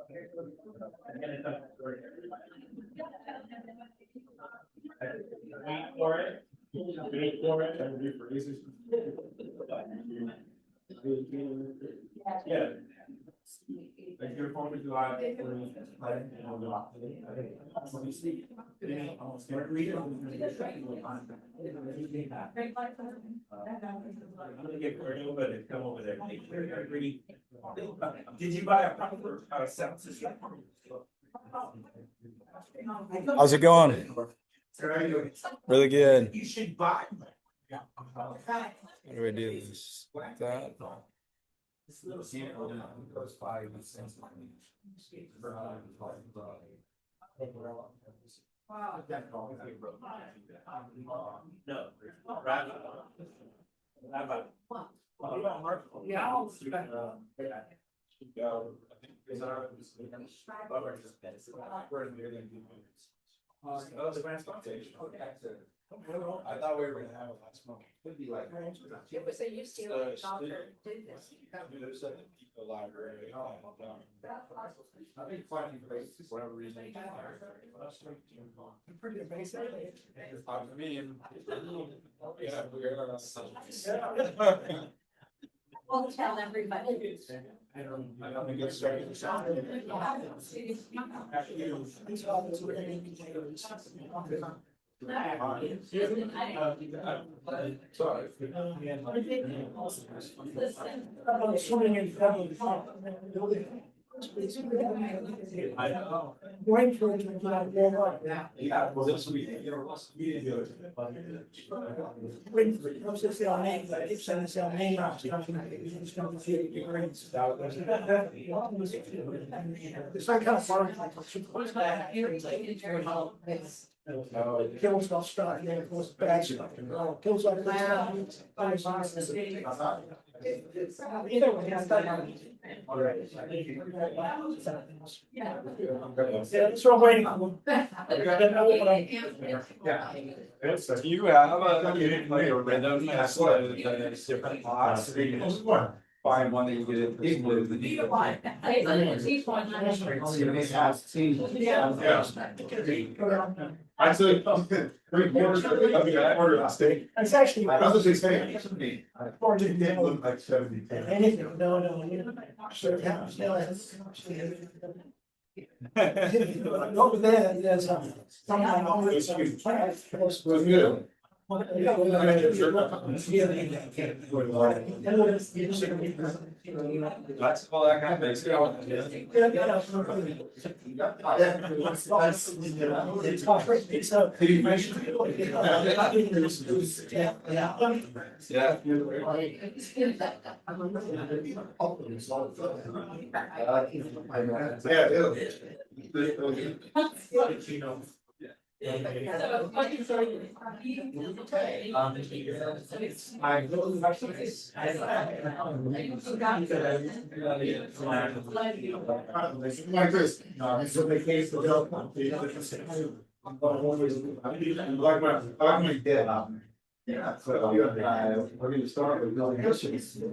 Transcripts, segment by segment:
Wait for it. Wait for it. Yeah. Like your phone is live. I'm gonna get Cornell, but it come over there. Did you buy a proper sound system? How's it going? Really good. You should buy. How do I do this? Like that? This little sample goes by the sense of no, I thought we were gonna have it last month. Could be like. It was a UCLA doctor did this. There's a people library. I think finding places for whatever reason. Pretty amazing. I mean, yeah, We'll tell everybody. I don't think it's starting. Sorry. I know. Yeah, well, this week, we didn't do it. It's not kind of far. Kills don't start, yeah, it goes bad stuff. Kills like that. Either way, it's done. Yeah, that's what I'm waiting on. Yeah. Do you have a rhythm that's different lots? Find one that you get it. Either one. Each one. I said, 3/4 of the order of steak. It's actually. I was just saying. It did look like 70. Anything, no. Sure, yeah, still is. Over there, there's someone always. Was good. That's all that kind of makes it. Like this, so they case the help. I like my dad. Yeah, so we're gonna start with building issues.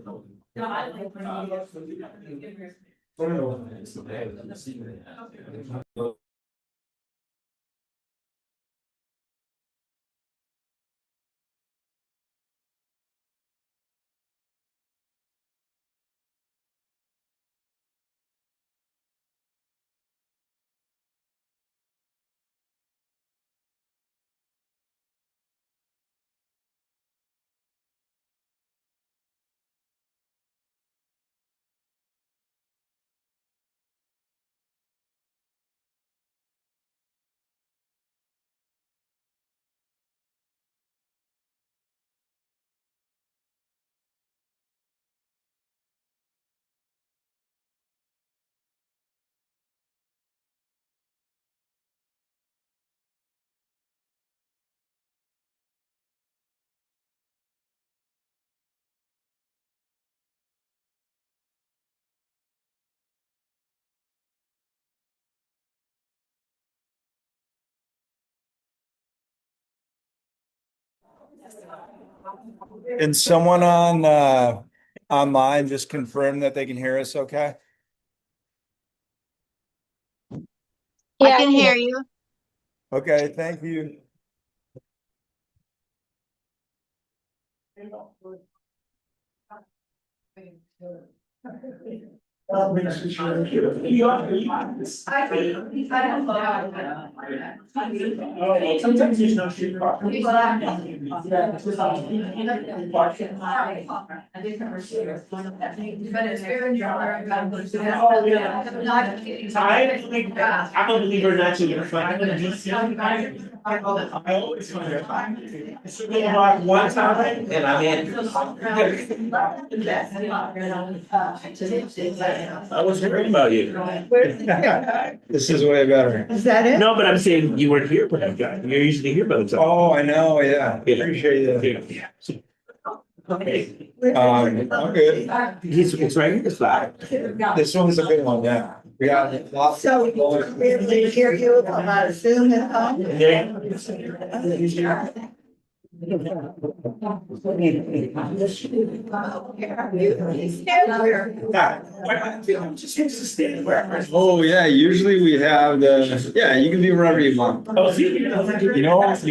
Can someone on online just confirm that they can hear us okay? I can hear you. Okay, thank you. Sometimes there's no shit. I'm a believer in actually. I always find it. I sit there like one time and I'm in. I was worried about you. This is way better. Is that it? No, but I'm saying you weren't here, but you're usually here by the time. Oh, I know, yeah. Appreciate it. Yeah. I'm good. It's right here, it's back. This one's a good one, yeah. We got lots. So we can really hear you about Zoom at home? Oh, yeah, usually we have you can be wherever you want. You know what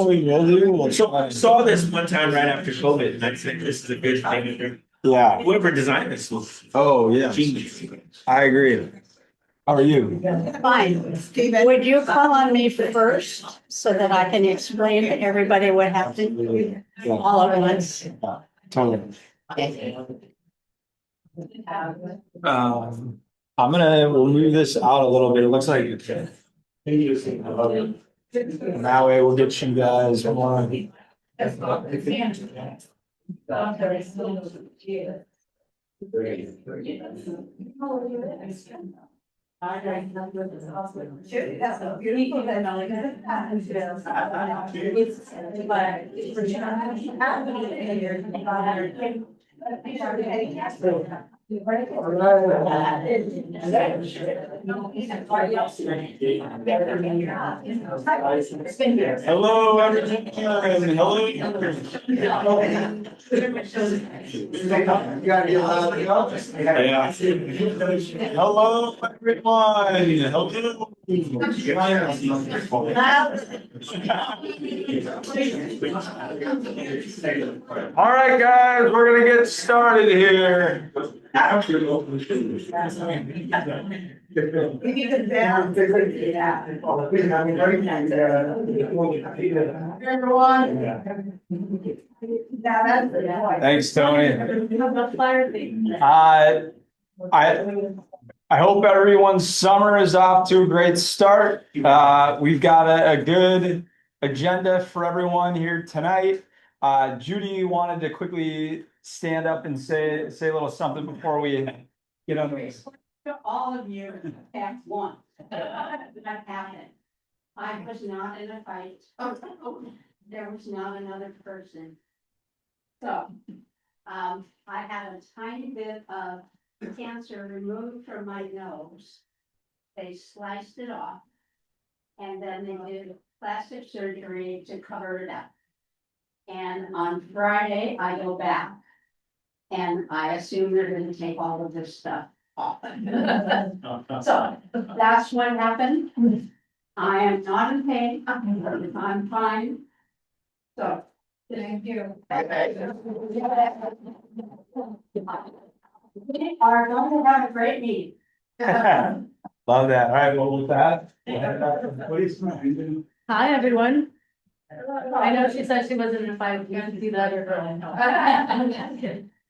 we will do? We'll So saw this one time right after COVID and I said, this is a good thing. Yeah. Whoever designed this was Oh, yeah. genius. I agree. How are you? Fine. Stephen? Would you call on me first so that I can explain to everybody what happened all at once? Totally. Okay. We'll move this out a little bit. It looks like that way we'll get you guys more. Hello, everyone. Hello. Yeah. Hello, everyone. Hello. All right, guys, we're gonna get started here. Thanks, Tony. I hope everyone's summer is off to a great start. We've got a good agenda for everyone here tonight. Judy wanted to quickly stand up and say a little something before we get on this. To all of you at once. That happened. I was not in a fight. There was not another person. So, I had a tiny bit of cancer removed from my nose. They sliced it off. And then they did plastic surgery to cover it up. And on Friday, I go back. And I assume they're gonna take all of this stuff off. So that's what happened. I am not in pain. I'm fine. So, thank you. We are going to have a great meeting. Love that. All right, well, with that. Please. Hi, everyone. I know she said she wasn't in a fight. You can see the other girl.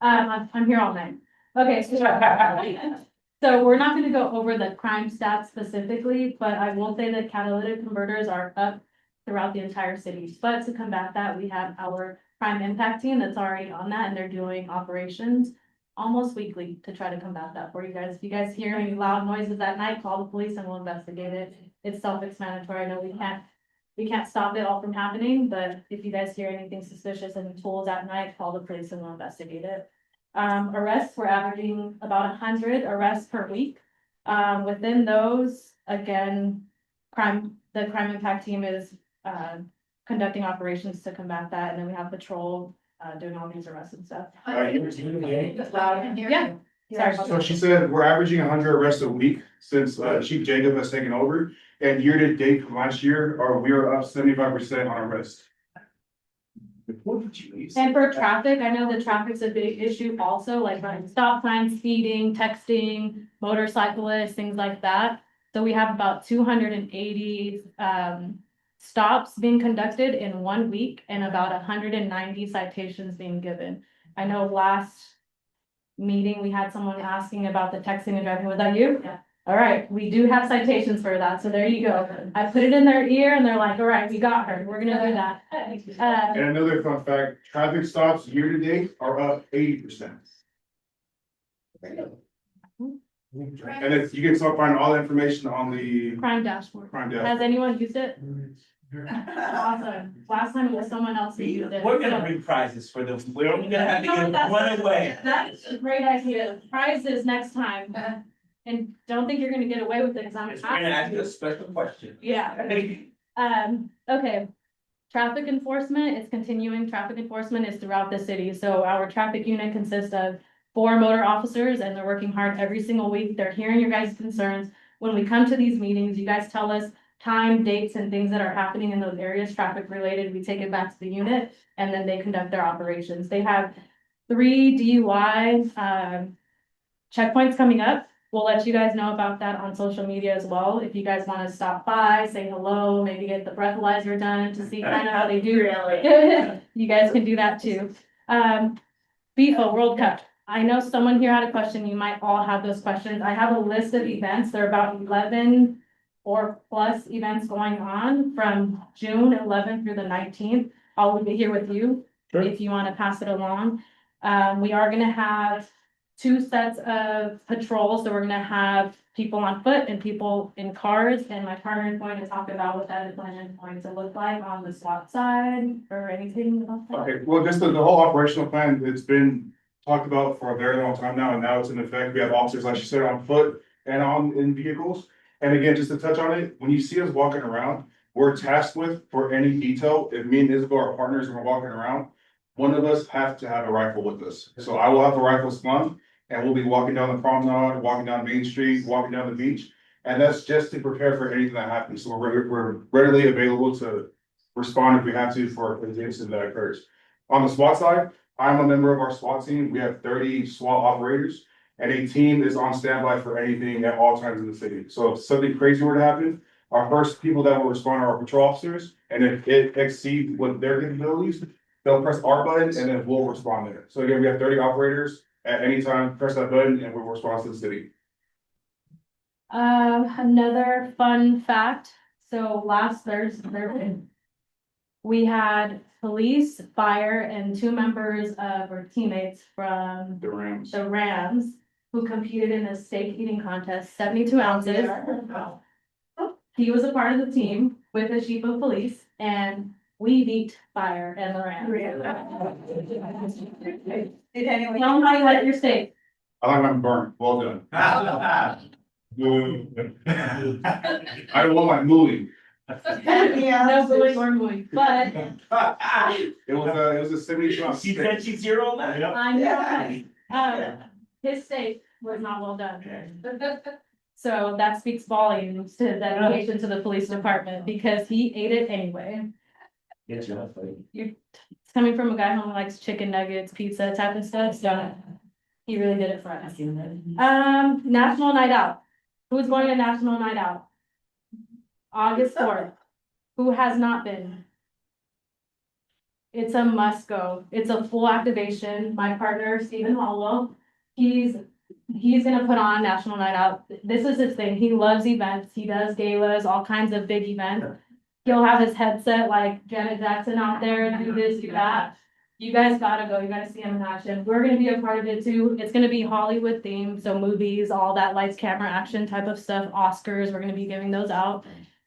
I'm here all night. Okay. So we're not gonna go over the crime stats specifically, but I will say that catalytic converters are up throughout the entire city. But to combat that, we have our crime impact team that's already on that, and they're doing operations almost weekly to try to combat that for you guys. If you guys hear any loud noises at night, call the police and we'll investigate it. It's self-explanatory. I know we can't stop it all from happening, but if you guys hear anything suspicious and tools at night, call the police and we'll investigate it. Arrests, we're averaging about 100 arrests per week. Within those, again, the crime impact team is conducting operations to combat that, and then we have patrol doing all these arrests and stuff. Yeah. Sorry. So she said we're averaging 100 arrests a week since Chief Jacob has taken over. And year to date from last year, we are up 75% on arrests. And for traffic, I know that traffic's a big issue also, like running stop signs, speeding, texting, motorcyclists, things like that. So we have about 280 stops being conducted in 1 week and about 190 citations being given. I know last meeting, we had someone asking about the texting and driving. Was that you? Yeah. All right, we do have citations for that, so there you go. I put it in their ear and they're like, all right, we got her, we're gonna do that. And another fun fact, traffic stops year to date are up 80%. And if you can still find all the information on the Crime dashboard. crime Has dashboard. anyone used it? Awesome. Last time it was someone else who used it. We're gonna bring prizes for them. We're only gonna have to give one away. That's a great idea. Prizes next time. And don't think you're gonna get away with it, because I'm. We're gonna ask you a special question. Yeah. Okay. Traffic enforcement is continuing. Traffic enforcement is throughout the city. So our traffic unit consists of 4 motor officers, and they're working hard every single week. They're hearing your guys' concerns. When we come to these meetings, you guys tell us time, dates, and things that are happening in those areas, traffic related. We take it back to the unit, and then they conduct their operations. They have 3 DUI checkpoints coming up. We'll let you guys know about that on social media as well. If you guys want to stop by, say hello, maybe get the breathalyzer done to see kind of how they do. You guys can do that too. FIFA World Cup. I know someone here had a question. You might all have those questions. I have a list of events. There are about 11 or plus events going on from June 11th through the 19th. I'll leave it here with you if you want to pass it along. We are going to have 2 sets of patrols. So we're gonna have people on foot and people in cars, and my partner is going to talk about what that is going to look like on the SWAT side or anything about that. Okay, well, just the whole operational plan, it's been talked about for a very long time now, and now it's in effect. We have officers, like you said, on foot and in vehicles. And again, just to touch on it, when you see us walking around, we're tasked with, for any detail, if me and Isabel are partners and we're walking around, one of us have to have a rifle with us. So I will have a rifle slung, and we'll be walking down the promenade, walking down Main Street, walking down the beach. And that's just to prepare for anything that happens. So we're readily available to respond if we have to for an incident that occurs. On the SWAT side, I'm a member of our SWAT team. We have 30 SWAT operators, and a team is on standby for anything at all times in the city. So if something crazy were to happen, our first people that will respond are our patrol officers. And if it exceeds what their capabilities, they'll press our button and then we'll respond there. So again, we have 30 operators. At any time, press that button and we'll respond to the city. Another fun fact. So last Thursday, we had police, fire, and 2 members of or teammates from The Rams. the Rams who competed in a steak eating contest, 72 ounces. He was a part of the team with the chief of police, and we beat fire and the Rams. Did anyone? Tell them how you like your steak. I like mine burnt. Well done. I don't want my movie. No booing or mooing, but It was a 72 ounce She steak. said she's your own man. I know, his steak was not well done. So that speaks volumes to the dedication to the police department, because he ate it anyway. Get you off. It's coming from a guy who likes chicken nuggets, pizza type of stuff, so he really did it for us. National Night Out. Who's going to National Night Out? August 4th. Who has not been? It's a must go. It's a full activation. My partner, Stephen Hallwell, he's gonna put on National Night Out. This is his thing. He loves events. He does galas, all kinds of big events. He'll have his headset like Janet Jackson out there, do this, do that. You guys gotta go. You gotta see him in action. We're gonna be a part of it too. It's gonna be Hollywood themed, so movies, all that lights, camera, action type of stuff. Oscars, we're gonna be giving those out.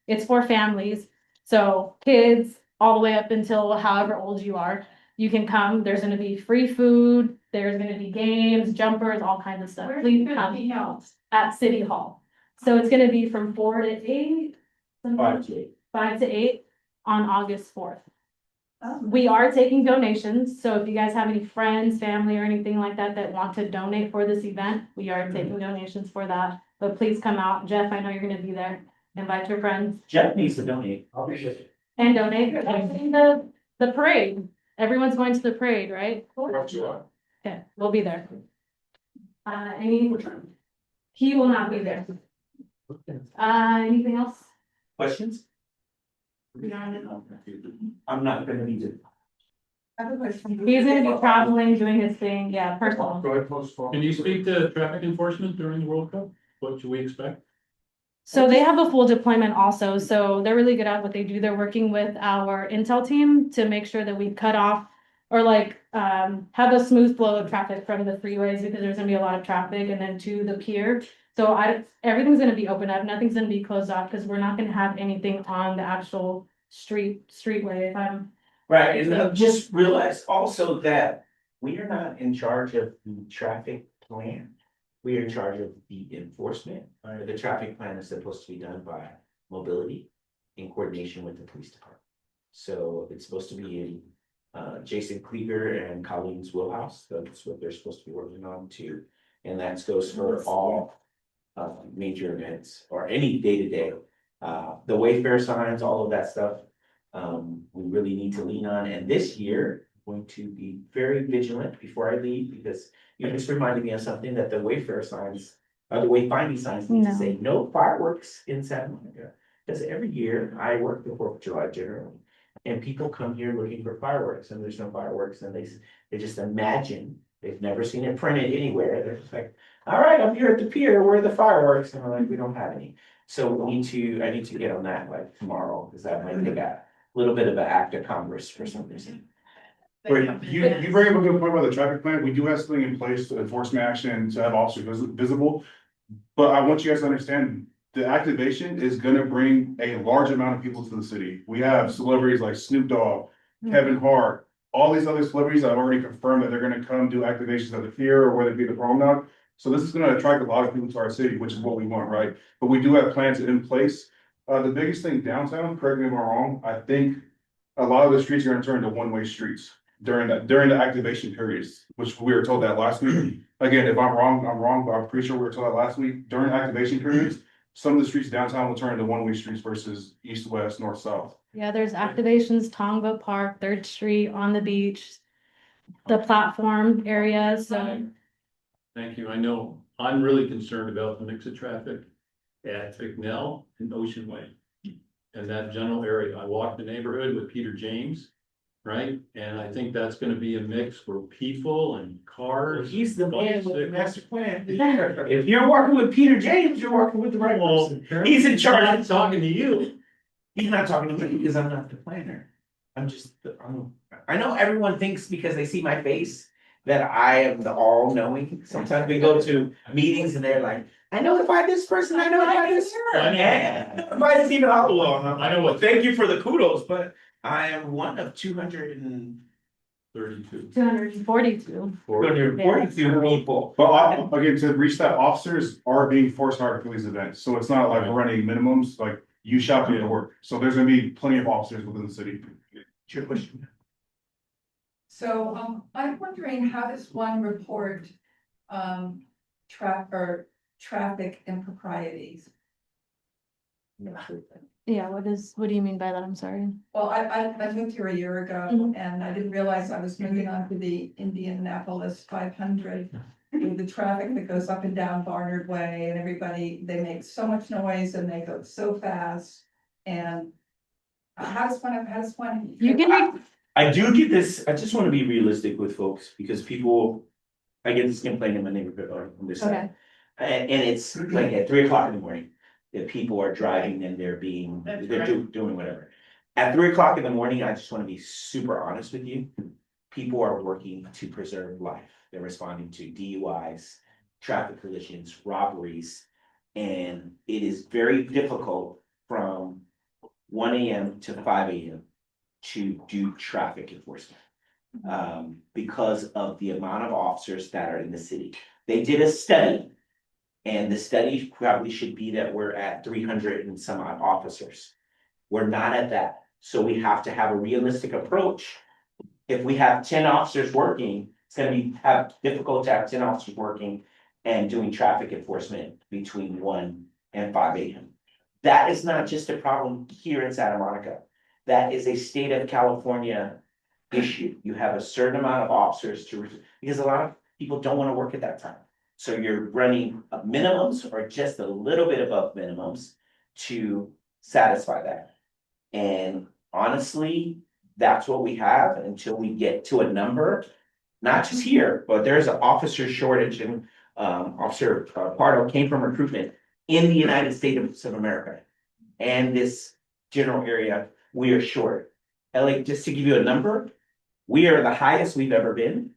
It's for families, so kids all the way up until however old you are. You can come. There's gonna be free food. There's gonna be games, jumpers, all kinds of stuff. Please come at City Hall. So it's gonna be from 4 to 8. 5 to 8. 5 to 8 on August 4th. We are taking donations, so if you guys have any friends, family, or anything like that that want to donate for this event, we are taking donations for that. But please come out. Jeff, I know you're gonna be there. Invite your friends Jeff needs to donate. I'll be sure. and donate. And the parade. Everyone's going to the parade, right? Okay, we'll be there. He will not be there. Anything else? Questions? I'm not gonna be there. I have a question. He's gonna be traveling, doing his thing, yeah, personal. Can you speak to traffic enforcement during the World Cup? What should we expect? So they have a full deployment also, so they're really good at what they do. They're working with our intel team to make sure that we cut off or like have a smooth flow of traffic from the freeways because there's gonna be a lot of traffic and then to the pier. So everything's gonna be opened up, nothing's gonna be closed off because we're not gonna have anything on the actual streetway. Right, and just realize also that we are not in charge of the traffic plan. We are in charge of the enforcement. The traffic plan is supposed to be done by mobility in coordination with the police department. So it's supposed to be in Jason Cleaver and Colleen's wheelhouse. That's what they're supposed to be working on too. And that goes for all major events or any day-to-day. The Wayfair signs, all of that stuff. We really need to lean on, and this year, I'm going to be very vigilant before I leave, because you just reminded me of something that the Wayfair signs, the wayfinding signs need to No. say no fireworks in Santa Monica. Because every year I work the 4th of July generally, and people come here looking for fireworks, and there's no fireworks, and they just imagine, they've never seen it printed anywhere, they're just like, all right, I'm here at the pier, where are the fireworks? And I'm like, we don't have any. So I need to get on that like tomorrow, because that might take a little bit of an act of Congress for some reason. Wait, you bring up a good point about the traffic plan. We do have something in place to enforcement action to have officers visible. But I want you guys to understand, the activation is gonna bring a large amount of people to the city. We have celebrities like Snoop Dogg, Kevin Hart, all these other celebrities that have already confirmed that they're gonna come do activations at the pier or whether it be the promenade. So this is gonna attract a lot of people to our city, which is what we want, right? But we do have plans in place. The biggest thing downtown, correct me if I'm wrong, I think a lot of the streets are gonna turn to one-way streets during the activation periods, which we were told that last week. Again, if I'm wrong, but I'm pretty sure we were told that last week. During activation periods, some of the streets downtown will turn into one-way streets versus east, west, north, south. Yeah, there's activations, Tongva Park, 3rd Street, on the beach, the platform area, so. Thank you. I know I'm really concerned about the mix of traffic at Bicknell and Ocean Way. And that general area. I walked the neighborhood with Peter James, right? And I think that's gonna be a mix for people and cars. He's the man with the bicycles. master plan. If you're working with Peter James, you're working with the right Well, person. He's in charge. I'm talking to you. He's not talking to me because I'm not the planner. I know everyone thinks because they see my face that I am the all-knowing. Sometimes we go to meetings and they're like, I notified this person, I notified this. If I didn't even know, I know what- thank you for the kudos, but I am one of 232 242. people. But again, to reach that, officers are being forced hired for these events, so it's not like we're running minimums, like you shall come to work. So there's gonna be plenty of officers within the city. It's your question. So, I'm wondering, how does one report, traffic improprieties? Yeah, what do you mean by that? I'm sorry. Well, I moved here a year ago Mhm. and I didn't realize I was moving onto the Indianapolis 500. With the traffic that goes up and down Barnard Way and they make so much noise and they go so fast. And how does one? You can, I do get this, I just wanna be realistic with folks, because I get this complaint in my neighborhood on this okay, side. And it's like at 3 o'clock in the morning, that people are driving and they're doing whatever. At 3 o'clock in the morning, I just wanna be super honest with you. People are working to preserve life. They're responding to DUIs, traffic collisions, robberies. And it is very difficult from 1 AM to 5 AM to do traffic enforcement. Because of the amount of officers that are in the city. They did a study. And the study probably should be that we're at 300 and some odd officers. We're not at that. So we have to have a realistic approach. If we have 10 officers working, it's gonna be difficult to have 10 officers working and doing traffic enforcement between 1 and 5 AM. That is not just a problem here in Santa Monica. That is a state of California issue. You have a certain amount of officers because a lot of people don't wanna work at that time. So you're running minimums or just a little bit above minimums to satisfy that. And honestly, that's what we have until we get to a number, not just here, but there's an officer shortage and Officer Pardo came from recruitment in the United States of America. And this general area, we are short. LA, just to give you a number, we are the highest we've ever been,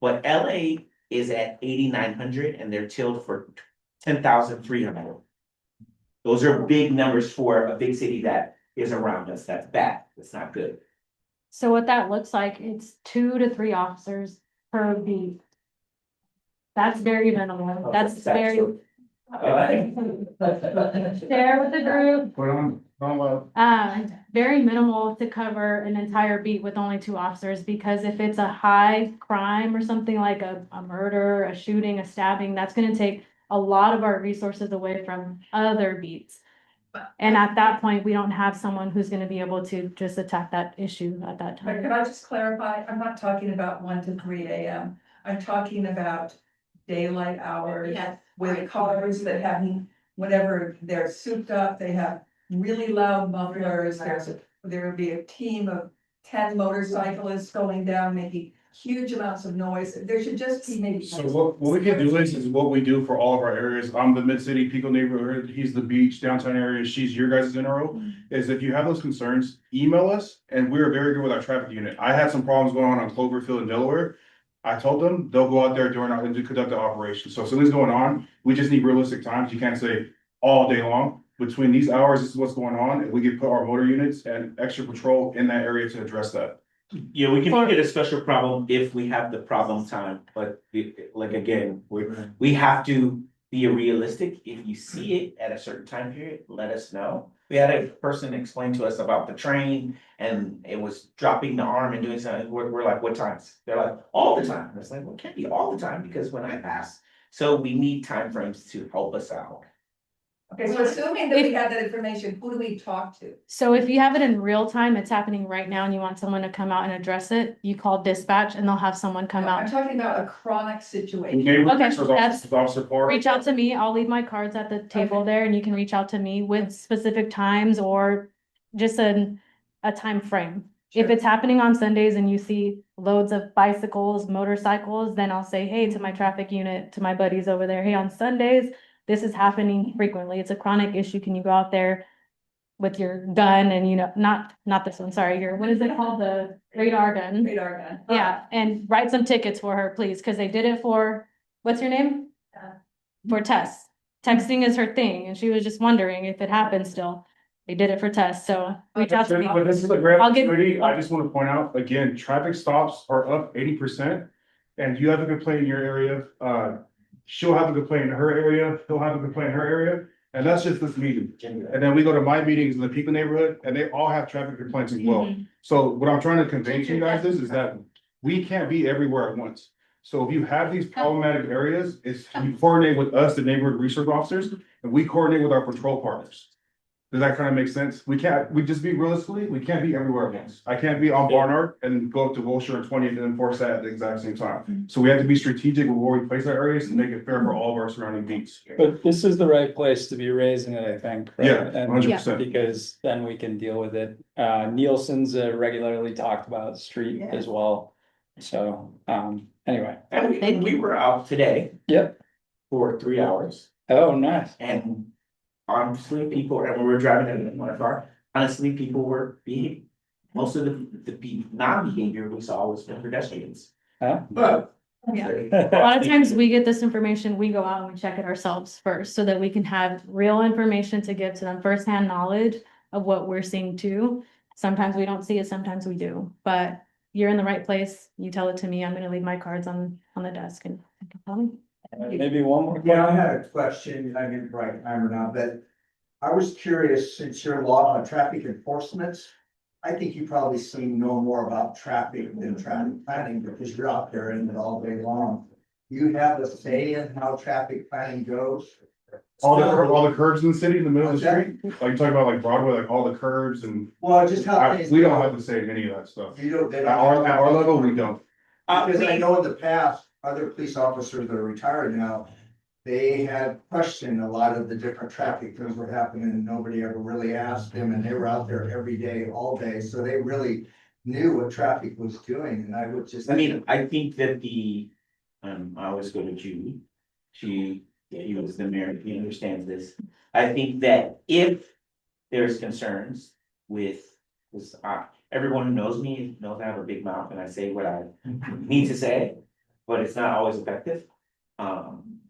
but LA is at 8,900 and they're tilled for 10,300. Those are big numbers for a big city that is around us. That's bad. That's not good. So what that looks like, it's 2 to 3 officers per beat. That's very minimal. That's very. Share with the group. Put on low. Very minimal to cover an entire beat with only 2 officers, because if it's a high crime or something like a murder, a shooting, a stabbing, that's gonna take a lot of our resources away from other beats. And at that point, we don't have someone who's gonna be able to just attack that issue at that But can time. I just clarify? I'm not talking about 1 to 3 AM. I'm talking about daylight hours. Yes. With cars that have, whatever, they're souped up, they have really loud mufflers, there would be a team of 10 motorcyclists going down, making huge amounts of noise, there should just be maybe. So what we can do is what we do for all of our areas. I'm the mid-city Pico neighborhood, he's the beach, downtown area, she's your guys' NRO. Is if you have those concerns, email us, and we're very good with our traffic unit. I had some problems going on Cloverfield in Delaware. I told them they'll go out there during and to conduct the operation. So if something's going on, we just need realistic times. You can't say all day long. Between these hours, this is what's going on, and we can put our motor units and extra patrol in that area to address that. Yeah, we can make it a special problem if we have the problem time, but like again, we have to be realistic. If you see it at a certain time period, let us know. We had a person explain to us about the train and it was dropping the arm and doing something. We're like, what times? They're like, all the time. It's like, well, it can't be all the time because when I pass. So we need timeframes to help us out. Okay, so assuming that we have that information, who do we talk to? So if you have it in real time, it's happening right now and you want someone to come out and address it, you call dispatch and they'll have someone come I'm out. talking about a chronic situation. Officer Pardo. Reach out to me. I'll leave my cards at the table there and you can reach out to me with specific times or just a time frame. If Sure. it's happening on Sundays and you see loads of bicycles, motorcycles, then I'll say, hey, to my traffic unit, to my buddies over there, hey, on Sundays, this is happening frequently. It's a chronic issue. Can you go out there with your gun and, not this one, sorry, what is it called? The radar gun. Radar gun. Yeah, and write some tickets for her, please, because they did it for, what's your name? For Tess. Texting is her thing, and she was just wondering if it happens still. They did it for Tess, so reach out to me. But this is a great I'll get- opportunity. I just want to point out, again, traffic stops are up 80%. And you have a complaint in your area, she'll have a complaint in her area, he'll have a complaint in her area. And that's just this meeting. And then we go to my meetings in the Pico neighborhood and they all have traffic complaints as well. Mhm. So what I'm trying to convey to you guys is that we can't be everywhere at once. So if you have these problematic areas, you coordinate with us, the neighborhood resource officers, and we coordinate with our patrol partners. Does that kind of make sense? We just be realistically, we can't be everywhere at once. I can't be on Barnard and go up to Wilshire and 20th and enforce that at the exact same time. So we have to be strategic with where we place our areas to make it fair for all of our surrounding beats. But this is the right place to be raising it, I think. right? Yeah, And 100%. because then we can deal with it. Nielsen's regularly talked about street as well. So, anyway. And we were out today. Yep. For 3 hours. Oh, nice. And honestly, people, and we were driving in my car, honestly, people were behaving. Most of the non-behavior we saw was from pedestrians. Huh? But. Yeah. A lot of times we get this information, we go out and we check it ourselves first, so that we can have real information to give to them, firsthand knowledge of what we're seeing too. Sometimes we don't see it, sometimes we do, but you're in the right place. You tell it to me, I'm gonna leave my cards on the desk and. Maybe one more. Yeah, I had a question, I didn't write time or not, but I was curious, since you're law on traffic enforcement, I think you probably know more about traffic than traffic planning because you're out there in it all day long. You have a say in how traffic planning goes. All the curbs in the city, in the middle of the What's street, like you talk about like Broadway, like all the curbs and. Well, just how things. We don't have to say any of that stuff. You don't. They At don't- our level, we don't. Because I know in the past, other police officers that are retired now, they had questioned a lot of the different traffic things were happening and nobody ever really asked them and they were out there every day, all day. So they really knew what traffic was doing and I would just. I mean, I think that I always go to Judy. She was the mayor, he understands this. I think that if there's concerns with, this, everyone who knows me knows I have a big mouth and I say what I need to say, but it's not always effective.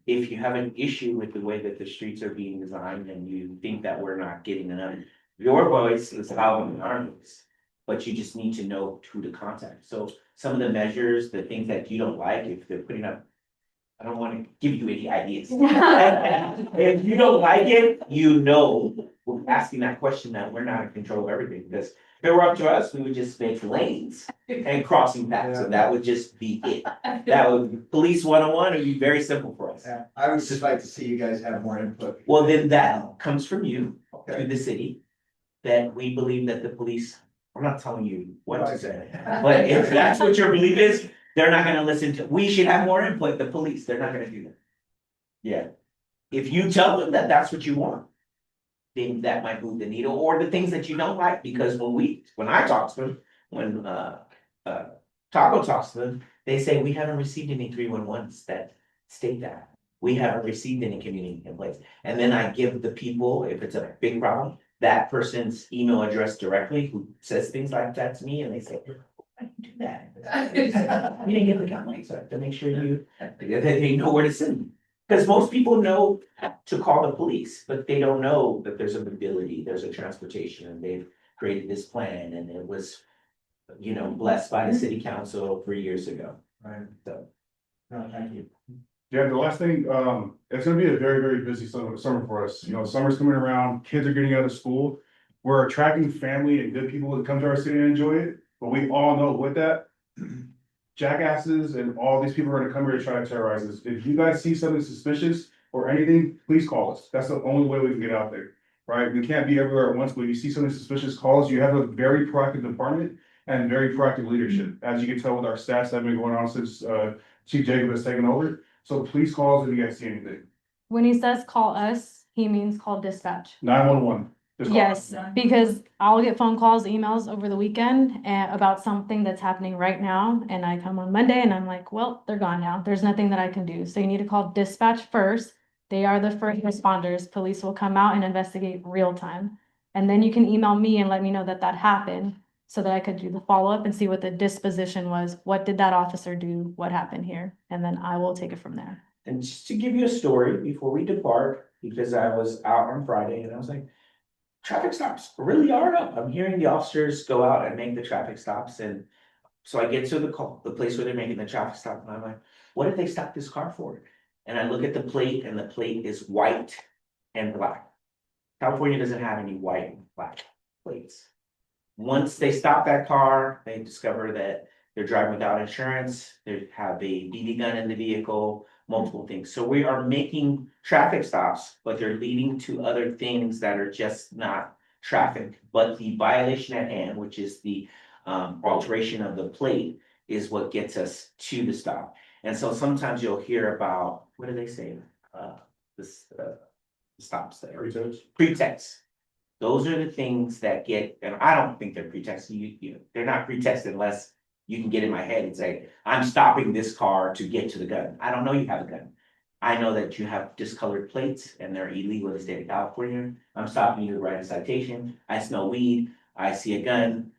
If you have an issue with the way that the streets are being designed and you think that we're not getting enough, your voice is louder than our voice. But you just need to know who to contact. So some of the measures, the things that you don't like, if they're putting up, I don't want to give you any ideas. If you don't like it, you know, we're asking that question that we're not in control of everything. Because if it were up to us, we would just make lanes and crossing paths, and that would just be it. That would, police 101 would be very simple for us. Yeah, I would just like to see you guys have more input. Well, then that comes from you to Okay. the city, that we believe that the police, I'm not telling you what to say, but if that's what your belief is, they're not gonna listen to, we should have more input, the police, they're not gonna do that. Yeah, if you tell them that that's what you want, then that might move the needle, or the things that you don't like, because when I talk to them, when Taco talks to them, they say, we haven't received any 311s that state that. We haven't received any community complaints, and then I give the people, if it's a big problem, that person's email address directly, who says things like that to me, and they say, why did you do that? You didn't get the complaints, so to make sure they know where to send them. Because most people know to call the police, but they don't know that there's a mobility, there's a transportation, and they've created this plan, and it was, blessed by the city council 3 years ago. Right. So, No, thank you. Yeah, the last thing, it's gonna be a very, very busy summer for us. Summer's coming around, kids are getting out of school. We're attracting family and good people to come to our city and enjoy it, but we all know with that, jackasses and all these people are gonna come here to try to terrorize us. If you guys see something suspicious or anything, please call us. That's the only way we can get out there, right? We can't be everywhere at once, but if you see something suspicious, call us. You have a very proactive department and very proactive leadership. As you can tell with our stats that have been going on since Chief Jacob has taken over. So please call us if you guys see anything. When he says call us, he means call dispatch. 911. Just call. Yes, because I'll get phone calls, emails over the weekend about something that's happening right now. And I come on Monday and I'm like, well, they're gone now. There's nothing that I can do. So you need to call dispatch first. They are the first responders. Police will come out and investigate real time. And then you can email me and let me know that happened so that I could do the follow-up and see what the disposition was. What did that officer do? What happened here? And then I will take it from there. and just to give you a story before we depart, because I was out on Friday and I was like, traffic stops really are up. I'm hearing the officers go out and make the traffic stops, and so I get to the place where they're making the traffic stop, and I'm like, what did they stop this car for? And I look at the plate, and the plate is white and black. California doesn't have any white and black plates. Once they stop that car, they discover that they're driving without insurance, they have a BB gun in the vehicle, multiple things. So we are making traffic stops, but they're leading to other things that are just not traffic. But the violation at hand, which is the alteration of the plate, is what gets us to the stop. And so sometimes you'll hear about, what do they say? Stops there. Pretext. Those are the things that get, and I don't think they're pretext. They're not pretext unless you can get in my head and say, I'm stopping this car to get to the gun. I don't know you have a gun. I know that you have discolored plates and they're illegal in the state of California. I'm stopping you to write a citation. I smell weed. I see a gun.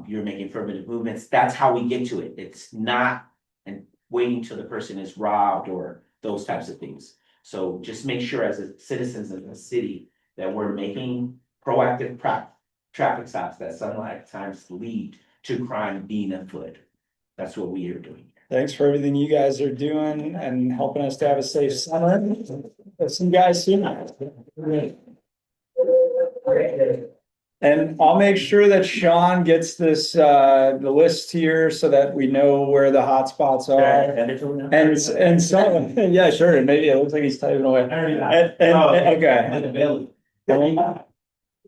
You're making affirmative movements. That's how we get to it. It's not and waiting till the person is robbed or those types of things. So just make sure as a citizens of the city that we're making proactive traffic stops that sometimes lead to crime being afoot. That's what we are doing. Thanks for everything you guys are doing and helping us to have a safe summer. See you guys soon. And I'll make sure that Sean gets this, the list here so that we know where the hotspots are. And some, yeah, sure, maybe it looks like he's typing away. Okay.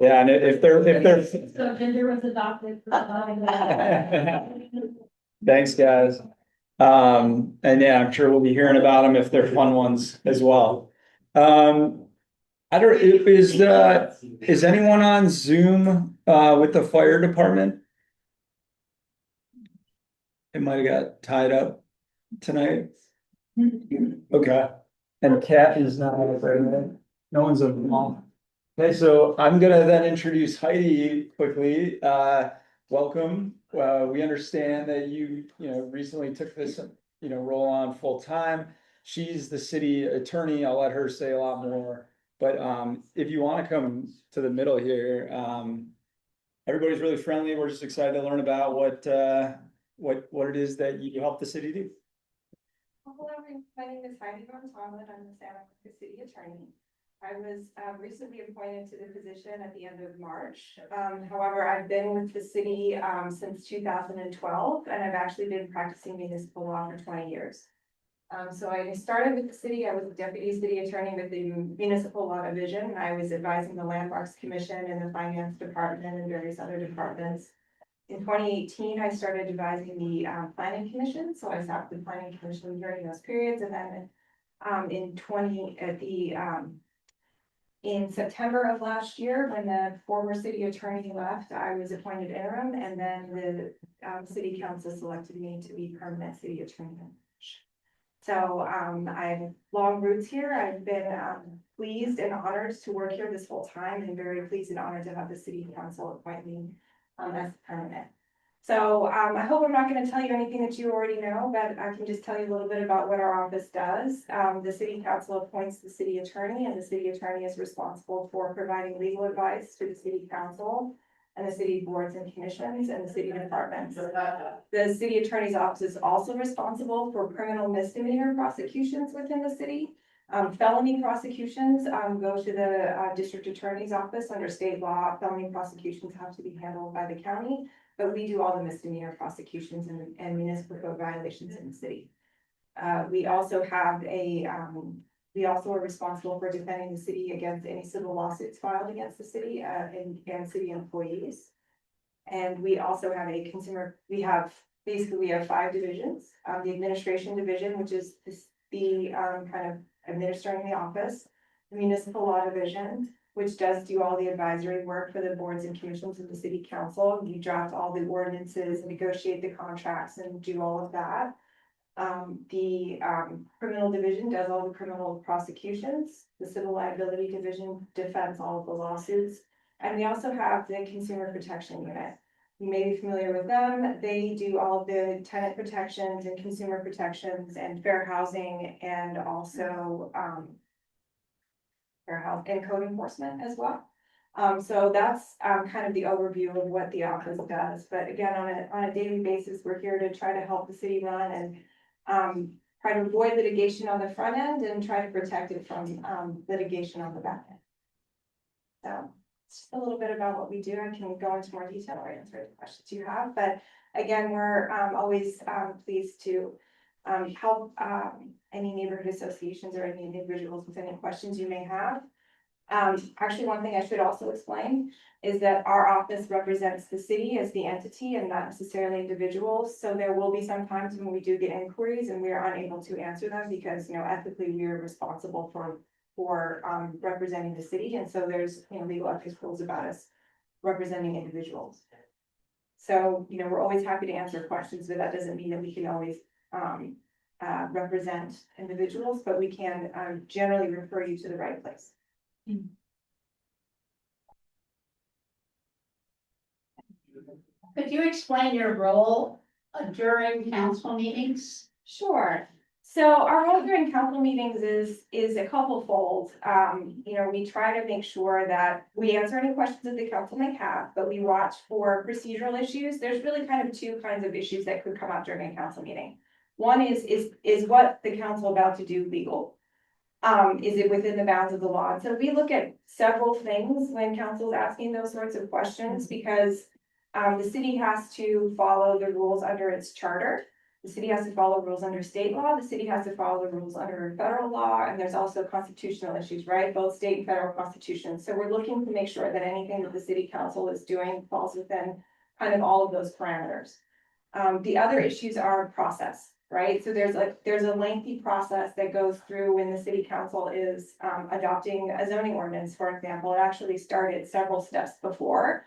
Yeah, and if they're. So Ginger was adopted. Thanks, guys. And yeah, I'm sure we'll be hearing about them if they're fun ones as well. I don't, is anyone on Zoom, with the fire department? It might have got tied up tonight. Okay. And Kat is not out there, right? No one's on the call. Okay, so I'm gonna then introduce Heidi quickly. Welcome. We understand that you recently took this, role on full time. She's the city attorney. I'll let her say a lot more. But if you want to come to the middle here, everybody's really friendly. We're just excited to learn about what it is that you help the city do. Hello, my name is Heidi Von Tomlin. I'm the Santa Monica City Attorney. I was recently appointed to the position at the end of March. However, I've been with the city since 2012, and I've actually been practicing municipal law for 20 years. So I started with the city. I was a deputy city attorney with the municipal law division. I was advising the Landmarks Commission and the finance department and various other departments. In 2018, I started advising the planning commission. So I sat with the planning commission during those periods, and then in September of last year, when the former city attorney left, I was appointed interim, and then the city council selected me to be permanent city attorney. So I have long roots here. I've been pleased and honored to work here this whole time, and very pleased and honored to have the city council appoint me as permanent. So I hope I'm not going to tell you anything that you already know, but I can just tell you a little bit about what our office does. The city council appoints the city attorney, and the city attorney is responsible for providing legal advice to the city council and the city boards and commissions and the city departments. The city attorney's office is also responsible for criminal misdemeanor prosecutions within the city. Felony prosecutions go to the district attorney's office under state law. Felony prosecutions have to be handled by the county, but we do all the misdemeanor prosecutions and municipal code violations in the city. We also are responsible for defending the city against any civil lawsuits filed against the city and city employees. And we also have we have 5 divisions. The administration division, which is the kind of administering the office, the municipal law division, which does do all the advisory work for the boards and commissions of the city council. You draft all the ordinances, negotiate the contracts, and do all of that. The criminal division does all the criminal prosecutions. The civil liability division defends all of the lawsuits. And we also have the consumer protection unit. You may be familiar with them. They do all of the tenant protections and consumer protections and fair housing, and also fair health and code enforcement as well. So that's kind of the overview of what the office does. But again, on a daily basis, we're here to try to help the city run and try to avoid litigation on the front end and try to protect it from litigation on the back end. So it's a little bit about what we do. I can go into more detail or answer the questions you have, but again, we're always pleased to help any neighborhood associations or any individuals with any questions you may have. Actually, one thing I should also explain is that our office represents the city as the entity and not necessarily individuals. So there will be some times when we do get inquiries and we are unable to answer them because, ethically we are responsible for representing the city. And so there's, legal ethics rules about us representing individuals. So, we're always happy to answer questions, but that doesn't mean that we can always represent individuals, but we can generally refer you to the right place. Could you explain your role during council meetings? Sure. So our role during council meetings is a couple-fold. We try to make sure that we answer any questions that the council may have, but we watch for procedural issues. There's really kind of 2 kinds of issues that could come up during a council meeting. One is what the council about to do legal? Is it within the bounds of the law? And so we look at several things when council is asking those sorts of questions, because the city has to follow the rules under its charter. The city has to follow rules under state law, the city has to follow the rules under federal law, and there's also constitutional issues, right? Both state and federal constitutions. So we're looking to make sure that anything that the city council is doing falls within kind of all of those parameters. The other issues are process, right? So there's a lengthy process that goes through when the city council is adopting a zoning ordinance, for example. It actually started several steps before.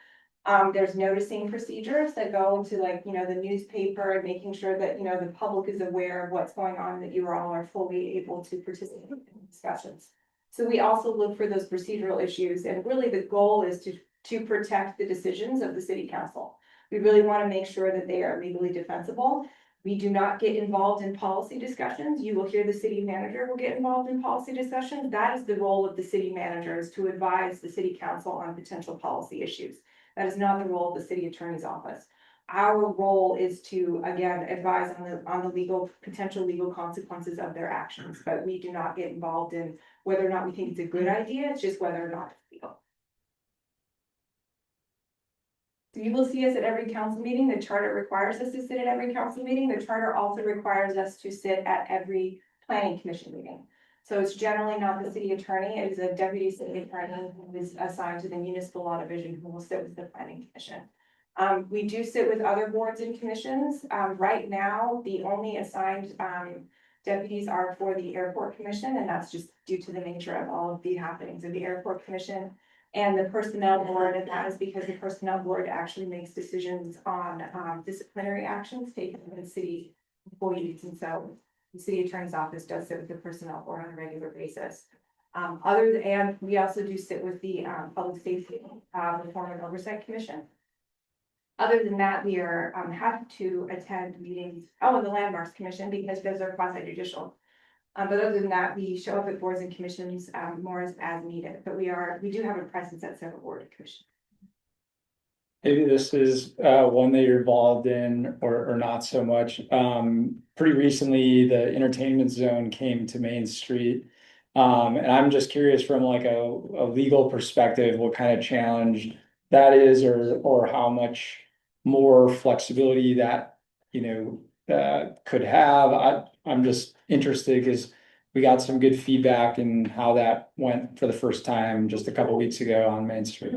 There's noticing procedures that go to the newspaper and making sure that, the public is aware of what's going on, that you all are fully able to participate in discussions. So we also look for those procedural issues, and really the goal is to protect the decisions of the city council. We really want to make sure that they are legally defensible. We do not get involved in policy discussions. You will hear the city manager will get involved in policy discussions. That is the role of the city manager, is to advise the city council on potential policy issues. That is not the role of the city attorney's office. Our role is to, again, advise on the potential legal consequences of their actions, but we do not get involved in whether or not we think it's a good idea. It's just whether or not it's legal. So you will see us at every council meeting. The charter requires us to sit at every council meeting. The charter also requires us to sit at every planning commission meeting. So it's generally not the city attorney, it is a deputy city attorney who is assigned to the municipal law division who will sit with the planning commission. We do sit with other boards and commissions. Right now, the only assigned deputies are for the airport commission, and that's just due to the nature of all of the happenings of the airport commission and the personnel board. And that is because the personnel board actually makes decisions on disciplinary actions taken by the city employees. And so the city attorney's office does sit with the personnel board on a regular basis. And we also do sit with the public safety reform and oversight commission. Other than that, we are happy to attend meetings, and the landmarks commission, because those are quasi judicial. But other than that, we show up at boards and commissions more as needed, but we do have a presence at several board and commissions. Maybe this is one that you're involved in or not so much. Pretty recently, the entertainment zone came to Main Street. And I'm just curious from like a legal perspective, what kind of challenge that is, or how much more flexibility that, could have. I'm just interested because we got some good feedback in how that went for the first time just a couple weeks ago on Main Street.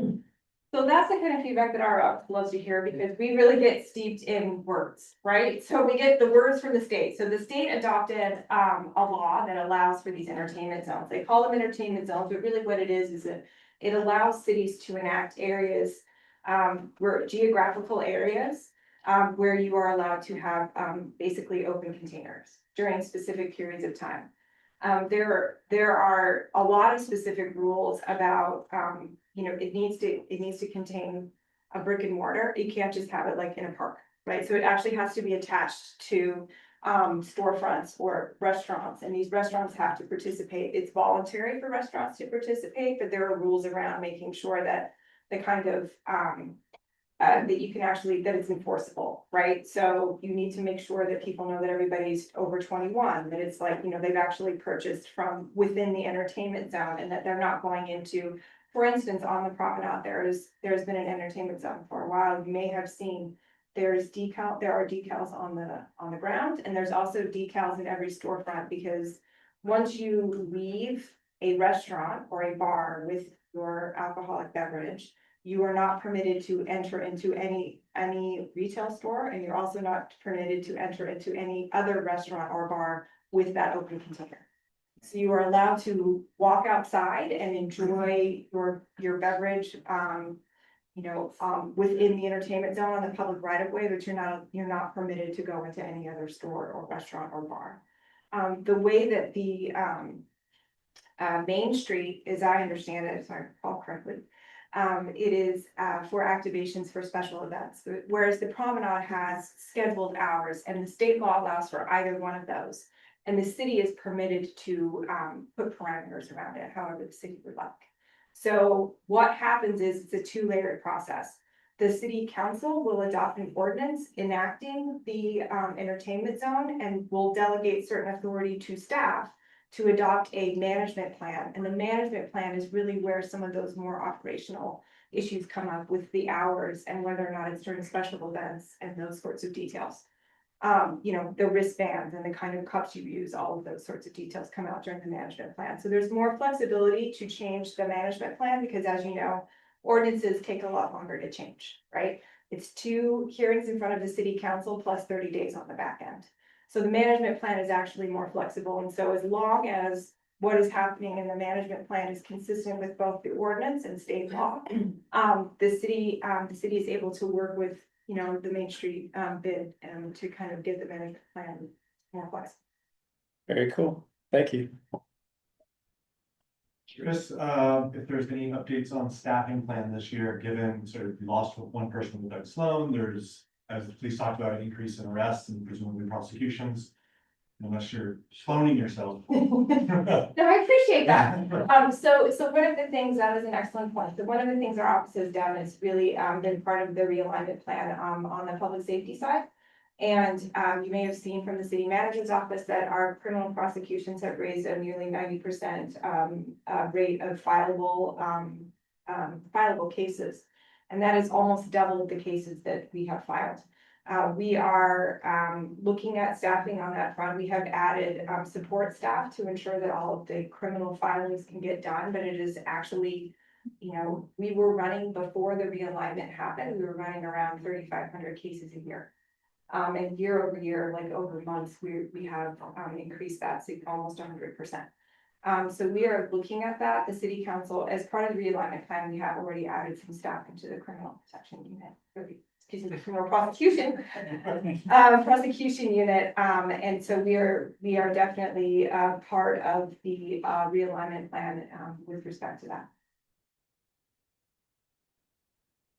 So that's the kind of feedback that our office loves to hear, because we really get steeped in words, right? So we get the words from the state. So the state adopted a law that allows for these entertainment zones. They call them entertainment zones, but really what it is it allows cities to enact areas where geographical areas where you are allowed to have basically open containers during specific periods of time. There are a lot of specific rules about it needs to contain a brick and mortar. You can't just have it like in a park, right? So it actually has to be attached to storefronts or restaurants, and these restaurants have to participate. It's voluntary for restaurants to participate, but there are rules around making sure that the kind of that you can actually, that it's enforceable, right? So you need to make sure that people know that everybody's over 21, that it's like, they've actually purchased from within the entertainment zone, and that they're not going into, for instance, on the promenade, there's been an entertainment zone for a while. You may have seen there are decals on the ground, and there's also decals in every storefront, because once you leave a restaurant or a bar with your alcoholic beverage, you are not permitted to enter into any retail store, and you're also not permitted to enter into any other restaurant or bar with that open container. So you are allowed to walk outside and enjoy your beverage, within the entertainment zone on the public right of way, but you're not permitted to go into any other store or restaurant or bar. The way that the Main Street, as I understand it, if I recall correctly, it is for activations for special events, whereas the promenade has scheduled hours, and the state law allows for either one of those. And the city is permitted to put parameters around it, however the city would like. So what happens is it's a two-layered process. The city council will adopt an ordinance enacting the entertainment zone, and will delegate certain authority to staff to adopt a management plan. And the management plan is really where some of those more operational issues come up with the hours and whether or not it's during special events and those sorts of details. The wristbands and the kind of cups you use, all of those sorts of details come out during the management plan. So there's more flexibility to change the management plan because, as you know, ordinances take a lot longer to change, right? It's 2 hearings in front of the city council plus 30 days on the back end. So the management plan is actually more flexible. And so as long as what is happening in the management plan is consistent with both the ordinance and state law, the city is able to work with, the Main Street bid to kind of get the management plan more flexible. Very cool. Thank you. Chris, if there's any updates on staffing plan this year, given sort of we lost one person with Doug Sloan, there's, as the police talked about, an increase in arrests and presumably prosecutions. Unless you're cloning yourself. No, I appreciate that. So one of the things, that is an excellent point. So one of the things our office has done is really been part of the realignment plan on the public safety side. And you may have seen from the city manager's office that our criminal prosecutions have raised a nearly 90% rate of fileable cases. And that is almost double the cases that we have filed. We are looking at staffing on that front. We have added support staff to ensure that all of the criminal filings can get done, but it is actually, we were running before the realignment happened, we were running around 3,500 cases a year. And year over year, like over months, we have increased that to almost 100%. So we are looking at that. The city council, as part of the realignment plan, we have already added some staff into the criminal protection unit. The criminal prosecution unit, and so we are definitely part of the realignment plan with respect to that.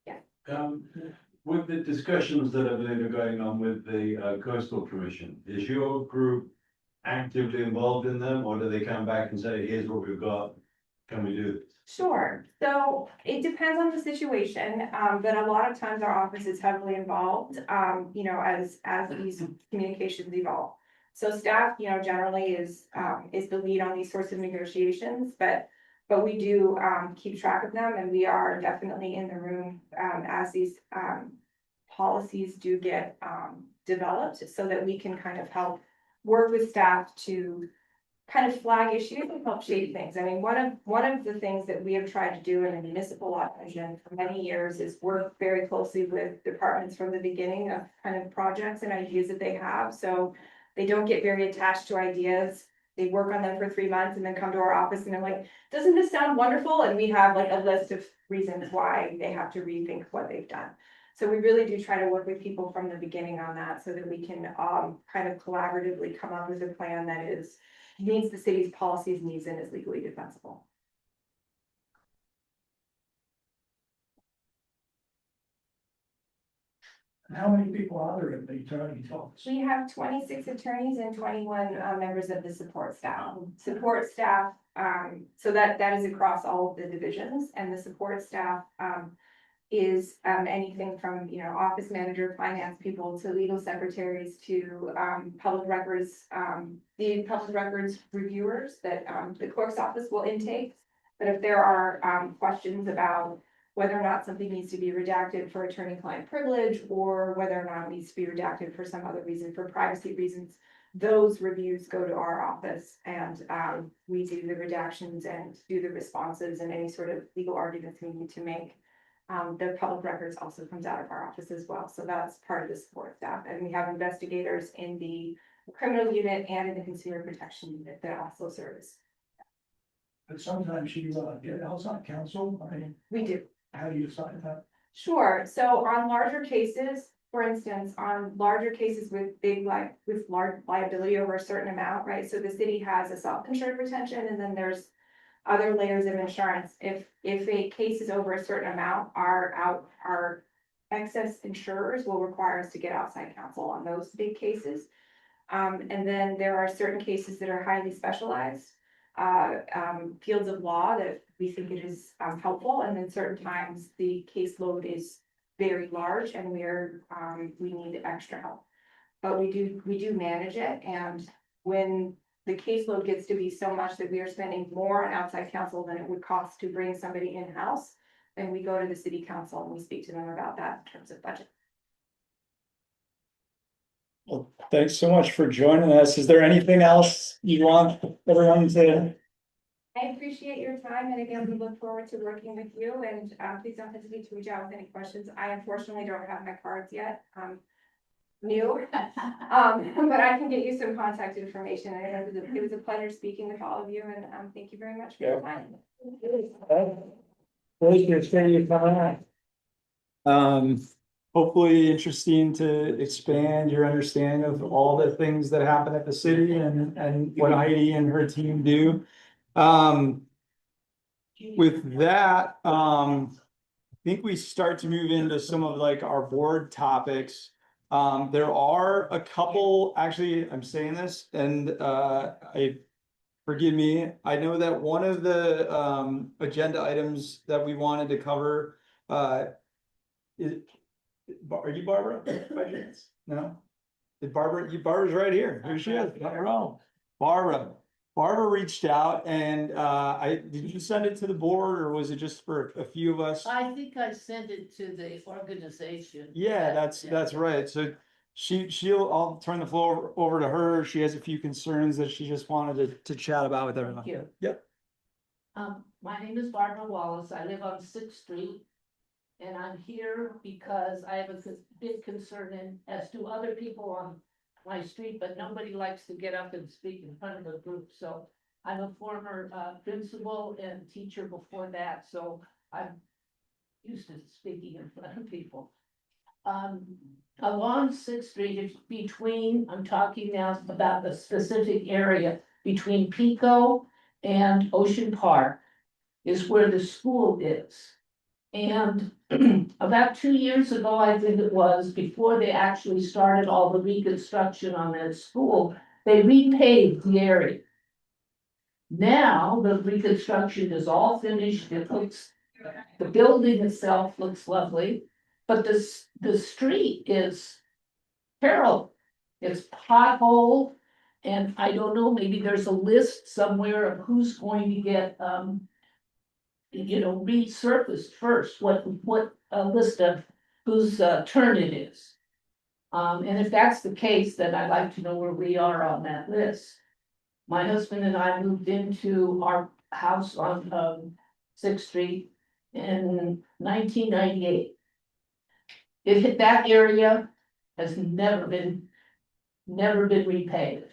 Yeah. With the discussions that have been going on with the coastal commission, is your group actively involved in them, or do they come back and say, here's what we've got, can we do this? Sure. So it depends on the situation, but a lot of times our office is heavily involved, as these communications evolve. So staff, generally is the lead on these sorts of negotiations, but we do keep track of them, and we are definitely in the room as these policies do get developed, so that we can kind of help work with staff to kind of flag issues and help shape things. I mean, one of the things that we have tried to do in a municipal law division for many years is work very closely with departments from the beginning of kind of projects and ideas that they have. So they don't get very attached to ideas. They work on them for 3 months and then come to our office and they're like, doesn't this sound wonderful? And we have like a list of reasons why they have to rethink what they've done. So we really do try to work with people from the beginning on that so that we can kind of collaboratively come up with a plan that meets the city's policies, needs, and is legally defensible. How many people are there in the attorney's office? We have 26 attorneys and 21 members of the support staff. Support staff, so that is across all of the divisions, and the support staff is anything from office manager, finance people, to legal secretaries, to public records, the public records reviewers that the clerk's office will intake. But if there are questions about whether or not something needs to be redacted for attorney-client privilege, or whether or not it needs to be redacted for some other reason, for privacy reasons, those reviews go to our office, and we do the redactions and do the responses and any sort of legal arguments we need to make. The public records also comes out of our office as well. So that's part of the support staff. And we have investigators in the criminal unit and in the consumer protection unit that also service. But sometimes you get outside counsel. I mean, We do. how do you decide that? Sure. So on larger cases, for instance, on larger cases with large liability over a certain amount, right? So the city has a self-insured retention, and then there's other layers of insurance. If a case is over a certain amount, our excess insurers will require us to get outside counsel on those big cases. And then there are certain cases that are highly specialized fields of law that we think it is helpful. And then certain times the caseload is very large and we need extra help. But we do manage it, and when the caseload gets to be so much that we are spending more on outside counsel than it would cost to bring somebody in-house. Then we go to the city council and we speak to them about that in terms of budget. Well, thanks so much for joining us. Is there anything else you want everyone to? I appreciate your time, and again, we look forward to working with you, and please don't hesitate to reach out with any questions. I unfortunately don't have my cards yet, new. But I can get you some contact information, and it was a pleasure speaking with all of you, and thank you very much for your time. Hopefully interesting to expand your understanding of all the things that happen at the city and what Heidi and her team do. With that, I think we start to move into some of like our board topics. There are a couple, actually, I'm saying this and forgive me, I know that one of the agenda items that we wanted to cover is, are you Barbara by chance? No? Did Barbara's right here. Here she is. Barbara reached out and did you send it to the board or was it just for a few of us? I think I sent it to the organization. Yeah, that's right. So I'll turn the floor over to her. She has a few concerns that she just wanted to chat about with everyone. Thank you. Yep. My name is Barbara Wallace. I live on 6th Street. And I'm here because I have a big concern, and as do other people on my street, but nobody likes to get up and speak in front of a group. So I'm a former principal and teacher before that, so I'm used to speaking in front of people. Along 6th Street, it's between, I'm talking now about the specific area between Pico and Ocean Park is where the school is. And about 2 years ago, I think it was, before they actually started all the reconstruction on that school, they repaved the area. Now, the reconstruction is all finished, the building itself looks lovely, but the street is terrible. It's potholed, and I don't know, there's a list somewhere of who's going to get, resurfaced first, what a list of whose turn it is. And if that's the case, then I'd like to know where we are on that list. My husband and I moved into our house on 6th Street in 1998. It hit that area has never been repaved.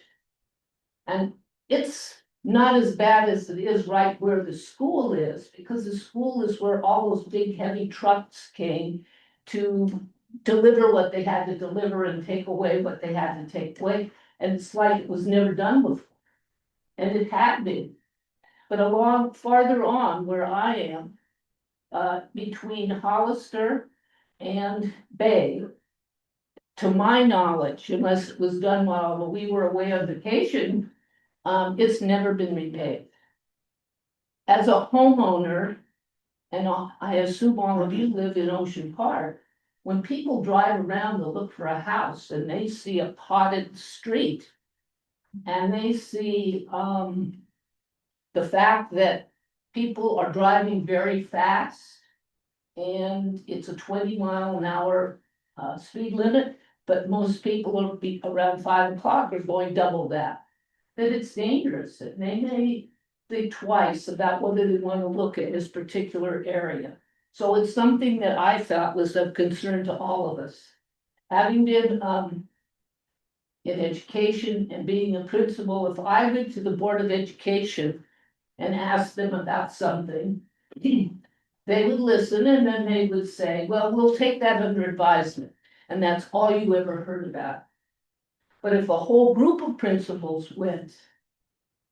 And it's not as bad as it is right where the school is, because the school is where all those big heavy trucks came to deliver what they had to deliver and take away what they had to take away. And it's like it was never done before. And it had been. But along farther on where I am, between Hollister and Bay, to my knowledge, unless it was done while we were away on vacation, it's never been repaid. As a homeowner, and I assume all of you live in Ocean Park, when people drive around to look for a house and they see a potted street, and they see the fact that people are driving very fast, and it's a 20-mile-an-hour speed limit, but most people will be around 5 o'clock are going double that it's dangerous, and they may think twice about whether they want to look at this particular area. So it's something that I thought was of concern to all of us. Having been in education and being a principal, if I went to the Board of Education and asked them about something, they would listen and then they would say, well, we'll take that under advisement. And that's all you ever heard about. But if a whole group of principals went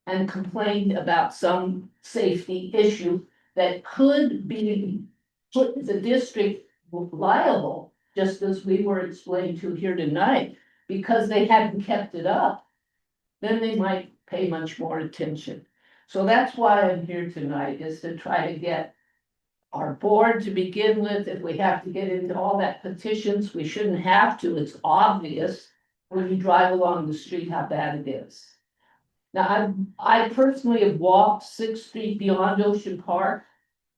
and complained about some safety issue that could be put the district liable, just as we were explained to here tonight, because they hadn't kept it up, then they might pay much more attention. So that's why I'm here tonight, is to try to get our board to begin with. If we have to get into all that petitions, we shouldn't have to. It's obvious when you drive along the street how bad it is. Now, I personally have walked Sixth Street beyond Ocean Park.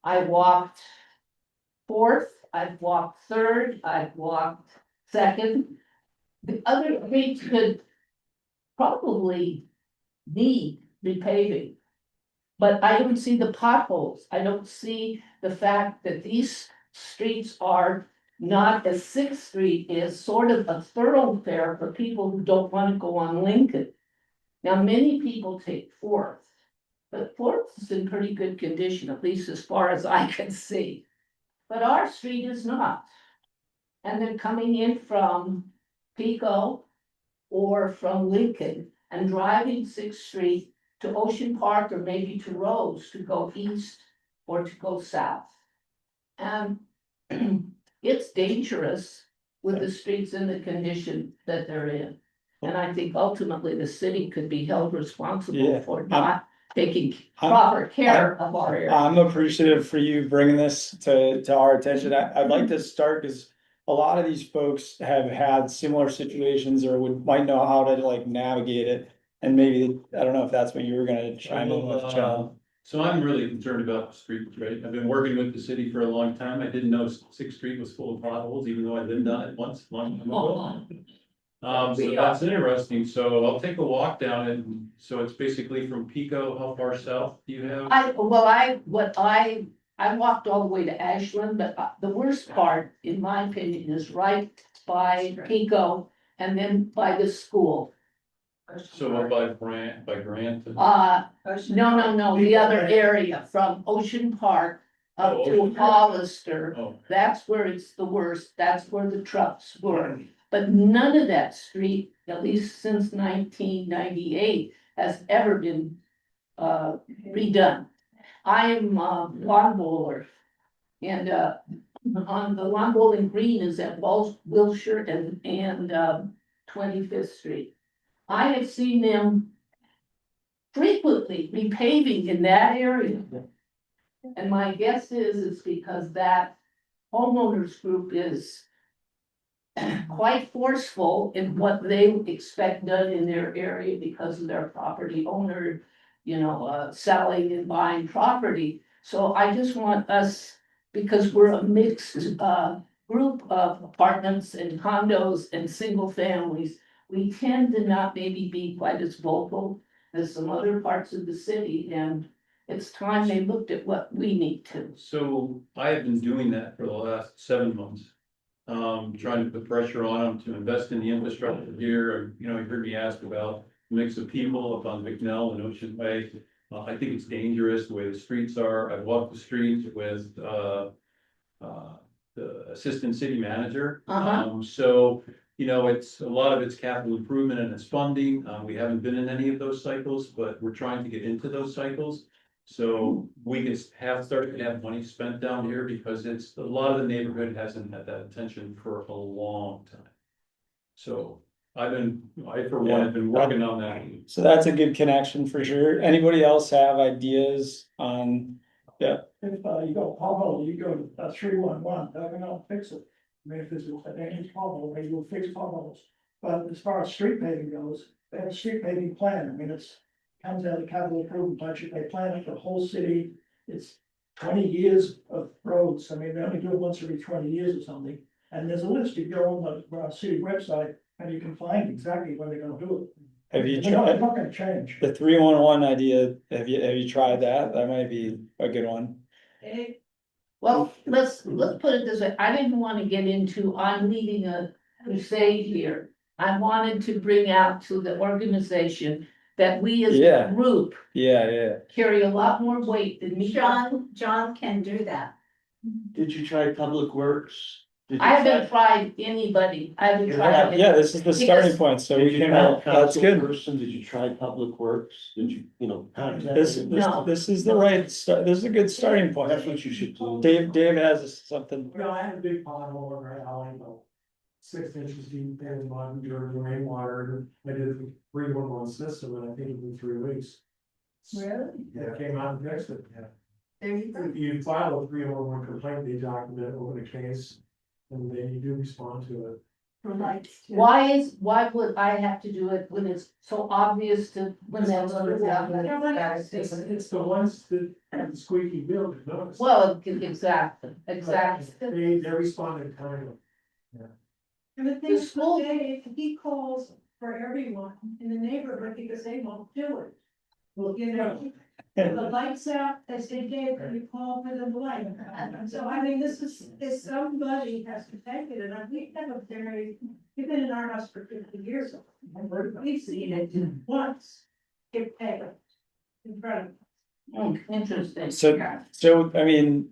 I walked Fourth, I've walked Third, I've walked Second. The other streets could probably need repaving. But I don't see the potholes. I don't see the fact that these streets are not, as Sixth Street is sort of a thoroughfare for people who don't want to go on Lincoln. Now, many people take Fourth, but Fourth is in pretty good condition, at least as far as I can see. But our street is not. And they're coming in from Pico or from Lincoln and driving Sixth Street to Ocean Park or maybe to Rose to go east or to go south. And it's dangerous with the streets in the condition that they're in. And I think ultimately the city could be held responsible Yeah, for not taking proper care of our area. I'm appreciative for you bringing this to our attention. I'd like to start because a lot of these folks have had similar situations or might know how to like navigate it. And maybe, I don't know if that's what you were gonna chime in with, John. So I'm really concerned about the streets, right? I've been working with the city for a long time. I didn't know Sixth Street was full of potholes, even though I lived on it once, long time ago. So that's interesting. So I'll take a walk down it. So it's basically from Pico, how far south do you have? I walked all the way to Ashland, but the worst part, in my opinion, is right by Pico and then by the school. So up by Grant. No, the other area from Ocean Park up Oh, to Ocean Hollister. Oh, That's where it's the worst. That's where the trucks were. But none of that street, at least since 1998, has ever been redone. I am a lawn bowler. And on the lawn bowling green is at Wilshire and 25th Street. I have seen them frequently repaving in that area. And my guess is it's because that homeowners group is quite forceful in what they expect done in their area because of their property owner, selling and buying property. So I just want us, because we're a mixed group of apartments and condos and single families, we tend to not maybe be quite as vocal as some other parts of the city, and it's time they looked at what we need to. So I have been doing that for the last 7 months. Trying to put pressure on them to invest in the infrastructure here. You heard me ask about the mix of people up on McNell and Ocean Way. I think it's dangerous the way the streets are. I've walked the streets with, the assistant city manager. So, it's a lot of it's capital improvement and it's funding. We haven't been in any of those cycles, but we're trying to get into those cycles. So we can started to have money spent down here because a lot of the neighborhood hasn't had that attention for a long time. So I for one have been working on that. So that's a good connection for sure. Anybody else have ideas on? Yeah. If you go pothole, you go to 311, they're gonna fix it. I mean, if it's a dangerous pothole, they will fix potholes. But as far as street paving goes, they have a street paving plan. I mean, comes out of the capital improvement budget. They plan it for the whole city. It's 20 years of roads. I mean, they only do it once every 20 years or something. And there's a list. You go on the city website and you can find exactly when they're gonna do it. Have you It's tried not gonna change. the 311 idea? Have you tried that? That might be a good one. Well, let's put it this way. I didn't want to get into, I'm leading a crusade here. I wanted to bring out to the organization that we as Yeah. a group Yeah. carry a lot more weight than me. John can do that. Did you try Public Works? I haven't tried anybody. I haven't tried. Yeah, this is the starting point, so we can, that's good. Person, did you try Public Works? Did you, contact? This is the right start. This is a good starting point. That's what you should do. Dave has something. Well, I had a big pothole in our alley, about 6 inches deep, and one during the rainwater. I did a 311 system, and I think it was 3 weeks. Really? It came out and fixed it. There you go. If you file a 311 complaint, they document it over the case, and then you do respond to it. for lights too. Why would I have to do it when it's so obvious to, when that's. It's the ones that have the squeaky wheel that notice. Well, exactly, exactly. They respond in time. And the thing The is, school- today, he calls for everyone in the neighborhood because they won't do it. Well, you know, the lights out, as they did, you call for the light. So I mean, this is somebody has to take it, and we have a very, we've been in our house for 50 years. We've seen it once, get paid in front of. Interesting. So, I mean,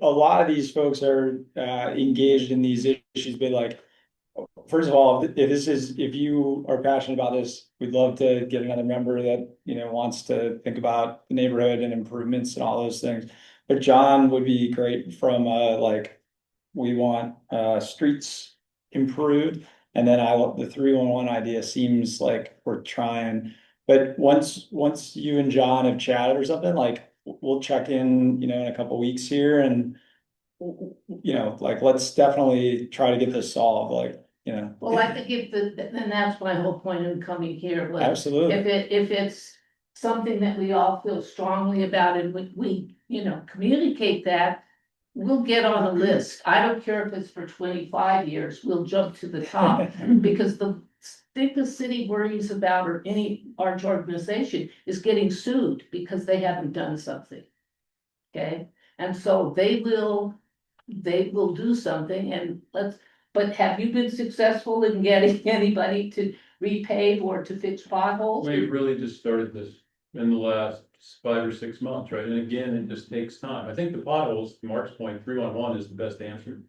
a lot of these folks are engaged in these issues, but like, first of all, if you are passionate about this, we'd love to get another member that, you know, wants to think about the neighborhood and improvements and all those things. But John would be great from like, we want streets improved. And then the 311 idea seems like we're trying. But once you and John have chatted or something, like we'll check in, you know, in a couple weeks here and, you know, like, let's definitely try to get this solved, like, you know. Well, I think and that's my whole point in coming here, was Absolutely. if it's something that we all feel strongly about and we, you know, communicate that, we'll get on a list. I don't care if it's for 25 years, we'll jump to the top. Because the thing the city worries about, or any large organization, is getting sued because they haven't done something. Okay, and so they will do something, and but have you been successful in getting anybody to repave or to fix potholes? We really just started this in the last 5 or 6 months, right? And again, it just takes time. I think the potholes, to Mark's point, 311 is the best answer.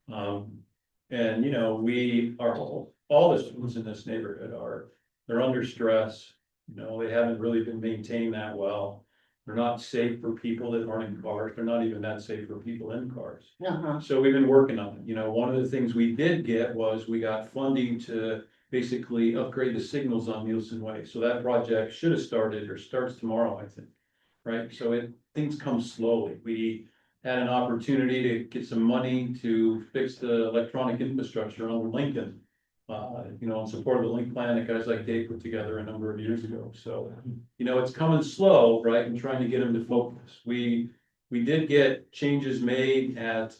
And you know, all the students in this neighborhood they're under stress. You know, they haven't really been maintained that well. They're not safe for people that aren't in cars. They're not even that safe for people in cars. So we've been working on it. You know, one of the things we did get was we got funding to basically upgrade the signals on Nielsen Way. So that project should have started or starts tomorrow, I think. Right? So things come slowly. We had an opportunity to get some money to fix the electronic infrastructure on Lincoln. You know, in support of the link plan that guys like Dave put together a number of years ago. So, you know, it's coming slow, right? And trying to get them to focus. We did get changes made at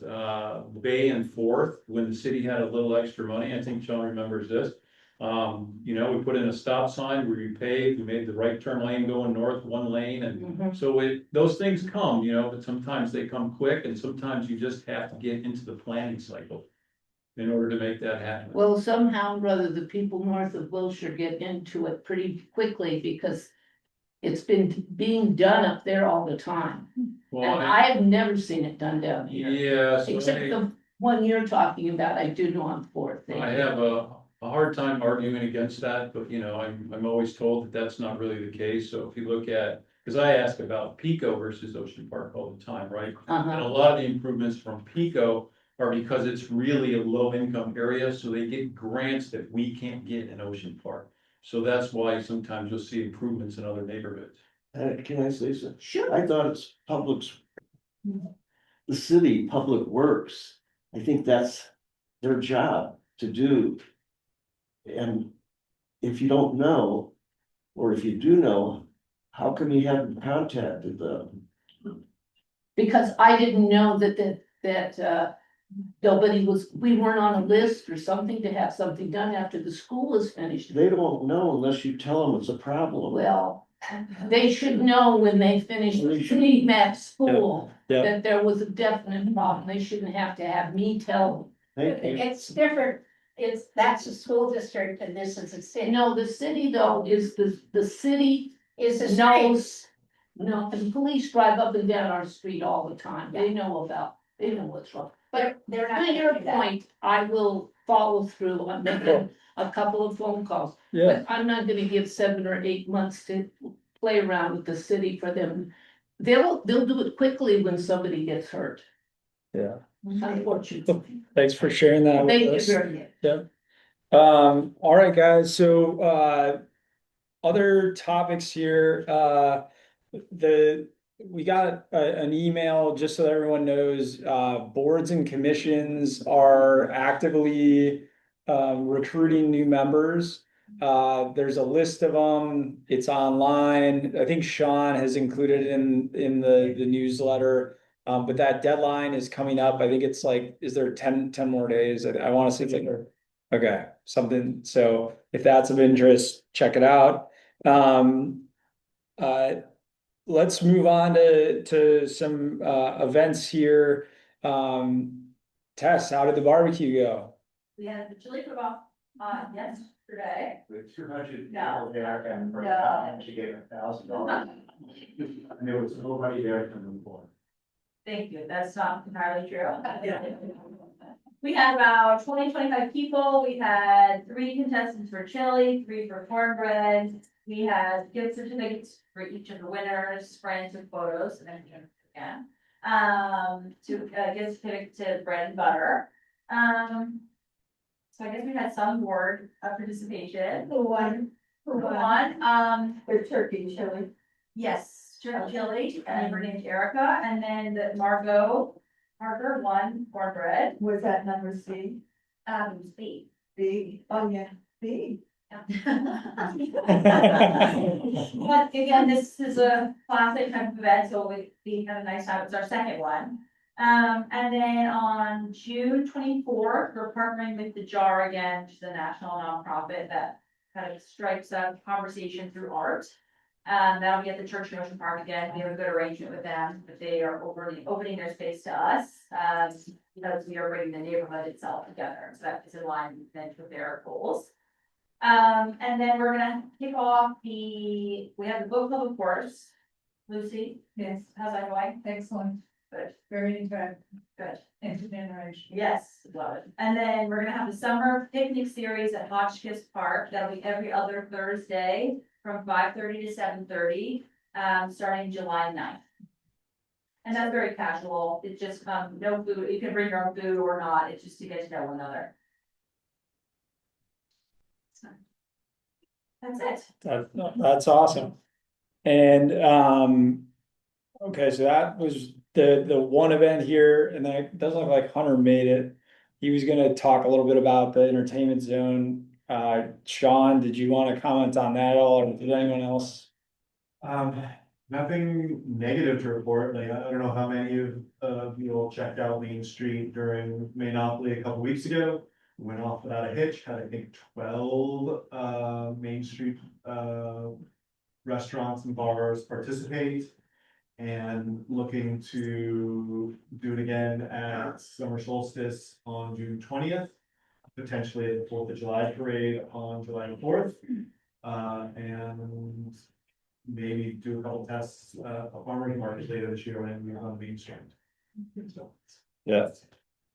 Bay and Fourth when the city had a little extra money. I think John remembers this. You know, we put in a stop sign, we repaved, we made the right turn lane going north, one lane. And so those things come, you know, but sometimes they come quick and sometimes you just have to get into the planning cycle in order to make that happen. Well, somehow or other, the people north of Wilshire get into it pretty quickly because it's been being done up there all the time. Well, And I have never seen it done down here. Yeah, so Except the one you're talking about, I do know on Fourth. I have a hard time arguing against that, but you know, I'm always told that that's not really the case. So if you look at, because I ask about Pico versus Ocean Park all the time, right? And a lot of the improvements from Pico are because it's really a low income area, so they get grants that we can't get in Ocean Park. So that's why sometimes you'll see improvements in other neighborhoods. Can I say something? Sure. I thought it's the city, public works. I think that's their job to do. And if you don't know, or if you do know, how come you haven't contacted them? Because I didn't know that nobody we weren't on a list or something to have something done after the school is finished. They don't know unless you tell them it's a problem. Well, they should know when they finish the pre-med school that there was a definite problem. They shouldn't have to have me tell them. It's different. That's a school district and this is a city. No, the city though is the city Is a knows. No, and police drive up and down our street all the time. They know what's wrong. But they're not to your doing that. point, I will follow through on making a couple of phone calls. Yeah. But I'm not gonna give 7 or 8 months to play around with the city for them. They'll do it quickly when somebody gets hurt, Yeah. unfortunately. Thanks for sharing that with Thank you us. very much. Yeah. All right, guys. So other topics here. We got an email, just so that everyone knows, boards and commissions are actively recruiting new members. There's a list of them. It's online. I think Sean has included it in the newsletter. But that deadline is coming up. I think it's like, is there 10 more days? I want to say it's like, okay, something. So if that's of interest, check it out. Let's move on to some events here. Tess, how did the barbecue go? We had the chili cook-off, yesterday. With 200 No. people there and for No. time, she gave $1,000. And there was nobody there from the board. Thank you, that's not entirely true. We had about 25 people, we had 3 contestants for chili, 3 for cornbread. We had gift certificates for each of the winners, friends with photos, and then again. Gift certificate to bread and butter. So I guess we had some board participation. Who won? The turkey chili. Yes, turkey chili, and her name's Erica, and then Margot Parker won cornbread. Was that number C? B. B, oh yeah, B. But again, this is a classic type of event, so we had a nice time. It's our second one. And then on June 24th, we're partnering with the JAR again, which is a national nonprofit that kind of strikes up conversation through art. That'll be at the Church in Ocean Park again. We have a good arrangement with them, but they are opening their space to us, because we are bringing the neighborhood itself together. So that is in line with their goals. And then we're gonna kick off we have the book club, of course. Lucy? Yes. How's that going? Excellent. Good. Very good. Good. Intergeneration. Yes, love it. And then we're gonna have the summer picnic series at Hotchkiss Park. That'll be every other Thursday from 5:30 to 7:30, starting July 9th. And that's very casual. It's just, no food. You can bring your own food or not. It's just to get to know one another. That's it. That's awesome. And okay, so that was the one event here, and then it doesn't look like Hunter made it. He was gonna talk a little bit about the entertainment zone. Sean, did you want to comment on that at all, or did anyone else? Nothing negative to report. Like, I don't know how many of you all checked out Main Street during Monopoly a couple weeks ago. Went off without a hitch, had I think 12 Main Street restaurants and bars participate. And looking to do it again at summer solstice on June 20th. Potentially at the 4th of July parade on July 4th. And maybe do a couple tests, a farmer's market later this year when we're on Main Street. So, Yeah.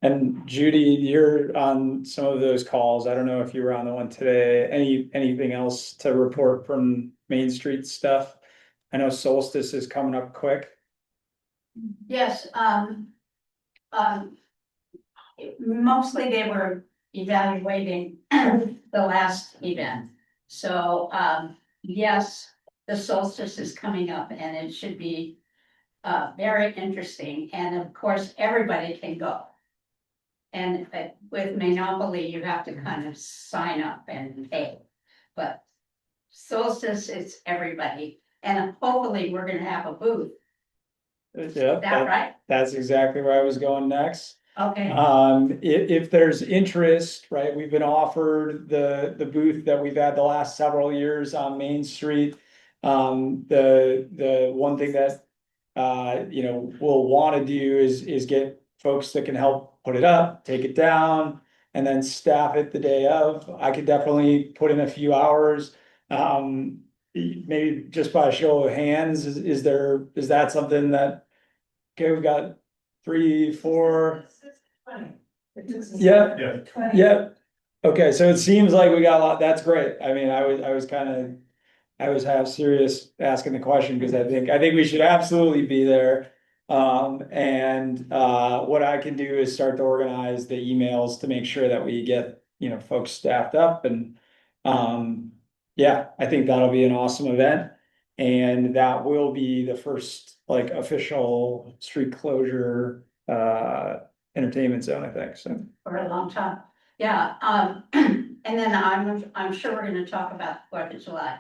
And Judy, you're on some of those calls. I don't know if you were on the one today. Anything else to report from Main Street stuff? I know solstice is coming up quick. Yes, mostly they were evaluating the last event. So, yes, the solstice is coming up and it should be very interesting. And of course, everybody can go. And with Monopoly, you have to kind of sign up and pay. But solstice is everybody. And hopefully we're gonna have a booth. Yeah, That right? That's exactly where I was going next. Okay. If there's interest, right, we've been offered the booth that we've had the last several years on Main Street. The one thing that we'll want to do is get folks that can help put it up, take it down, and then staff it the day of. I could definitely put in a few hours. Maybe just by a show of hands, is that something that, okay, we've got 3, 4. Yeah, yeah. Okay, so it seems like we got a lot. That's great. I mean, I was half serious asking the question because I think we should absolutely be there. And what I can do is start to organize the emails to make sure that we get, folks staffed up, and yeah, I think that'll be an awesome event. And that will be the first like official street closure entertainment zone, I think, so. For a long time. Yeah, and then I'm sure we're gonna talk about the Fourth of July.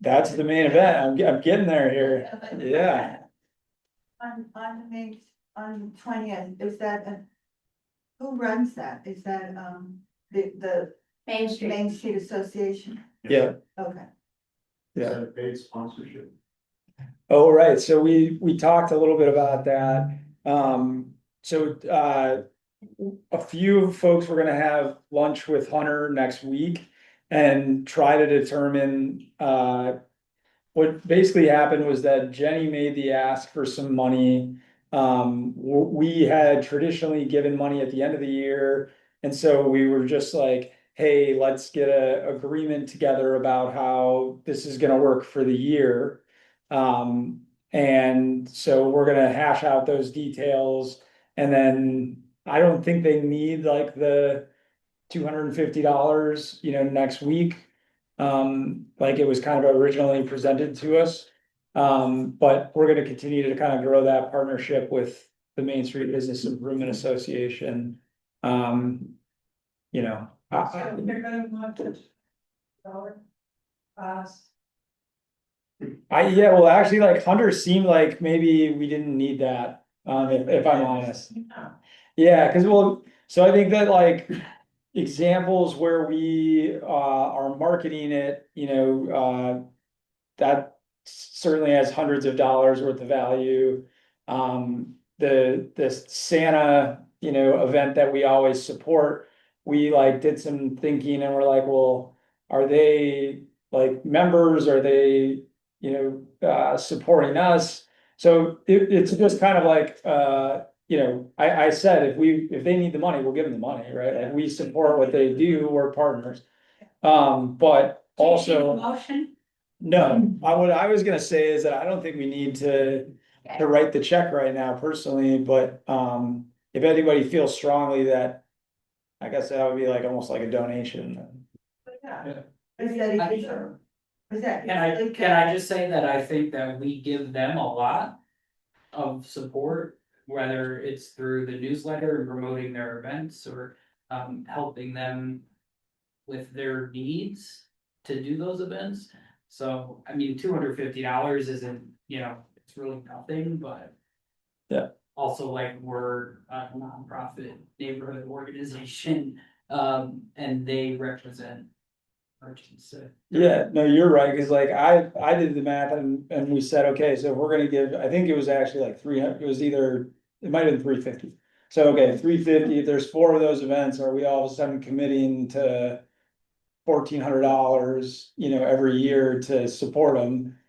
That's the main event. I'm getting there here. Yeah. On the May, on 20th, is that who runs that? Is that, the Main Street. Main Street Association? Yeah. Okay. Yeah. Is that a paid sponsorship? Oh, right. So we talked a little bit about that. A few folks were gonna have lunch with Hunter next week and try to determine, what basically happened was that Jenny made the ask for some money. We had traditionally given money at the end of the year. And so we were just like, hey, let's get a agreement together about how this is gonna work for the year. And so we're gonna hash out those details. And then I don't think they need like the $250, next week. Like it was kind of originally presented to us. But we're gonna continue to kind of grow that partnership with the Main Street Business Improvement Association. You know, They're gonna want to. yeah, well, actually, like Hunter seemed like maybe we didn't need that, if I'm honest. Yeah, because well, so I think that like examples where we are marketing it, that certainly has hundreds of dollars worth of value. The Santa, event that we always support, we like did some thinking and we're like, well, are they like members? Are they, supporting us? So it's just kind of like, I said, if they need the money, we'll give them the money, right? Like we support what they do, we're partners. But also. Motion? No, what I was gonna say is that I don't think we need to write the check right now personally, but if anybody feels strongly that. I guess that would be like almost like a donation. Can I just say that I think that we give them a lot of support, whether it's through the newsletter and promoting their events or helping them with their needs to do those events. So, I mean, $250 isn't, it's really nothing, but. Yeah. Also, like, we're a nonprofit neighborhood organization, and they represent merchants. Yeah, no, you're right, because like I did the math and we said, okay, so if we're gonna give, I think it was actually like 300, it was either, it might have been 350. So, okay, 350, if there's 4 of those events, are we all of a sudden committing to $1,400, every year to support them?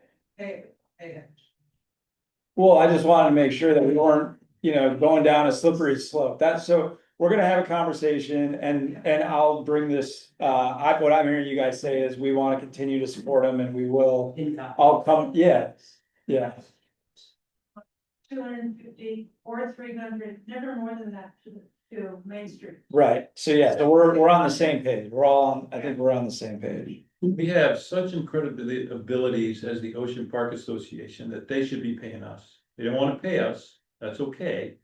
Well, I just wanted to make sure that we weren't, going down a slippery slope. So we're gonna have a conversation and I'll bring this, what I'm hearing you guys say is we wanna continue to support them and we will. I'll come, yeah. 250 or 300, never more than that to Main Street. Right, so yeah, so we're on the same page. I think we're on the same page. We have such incredible abilities as the Ocean Park Association that they should be paying us. They don't wanna pay us, that's okay.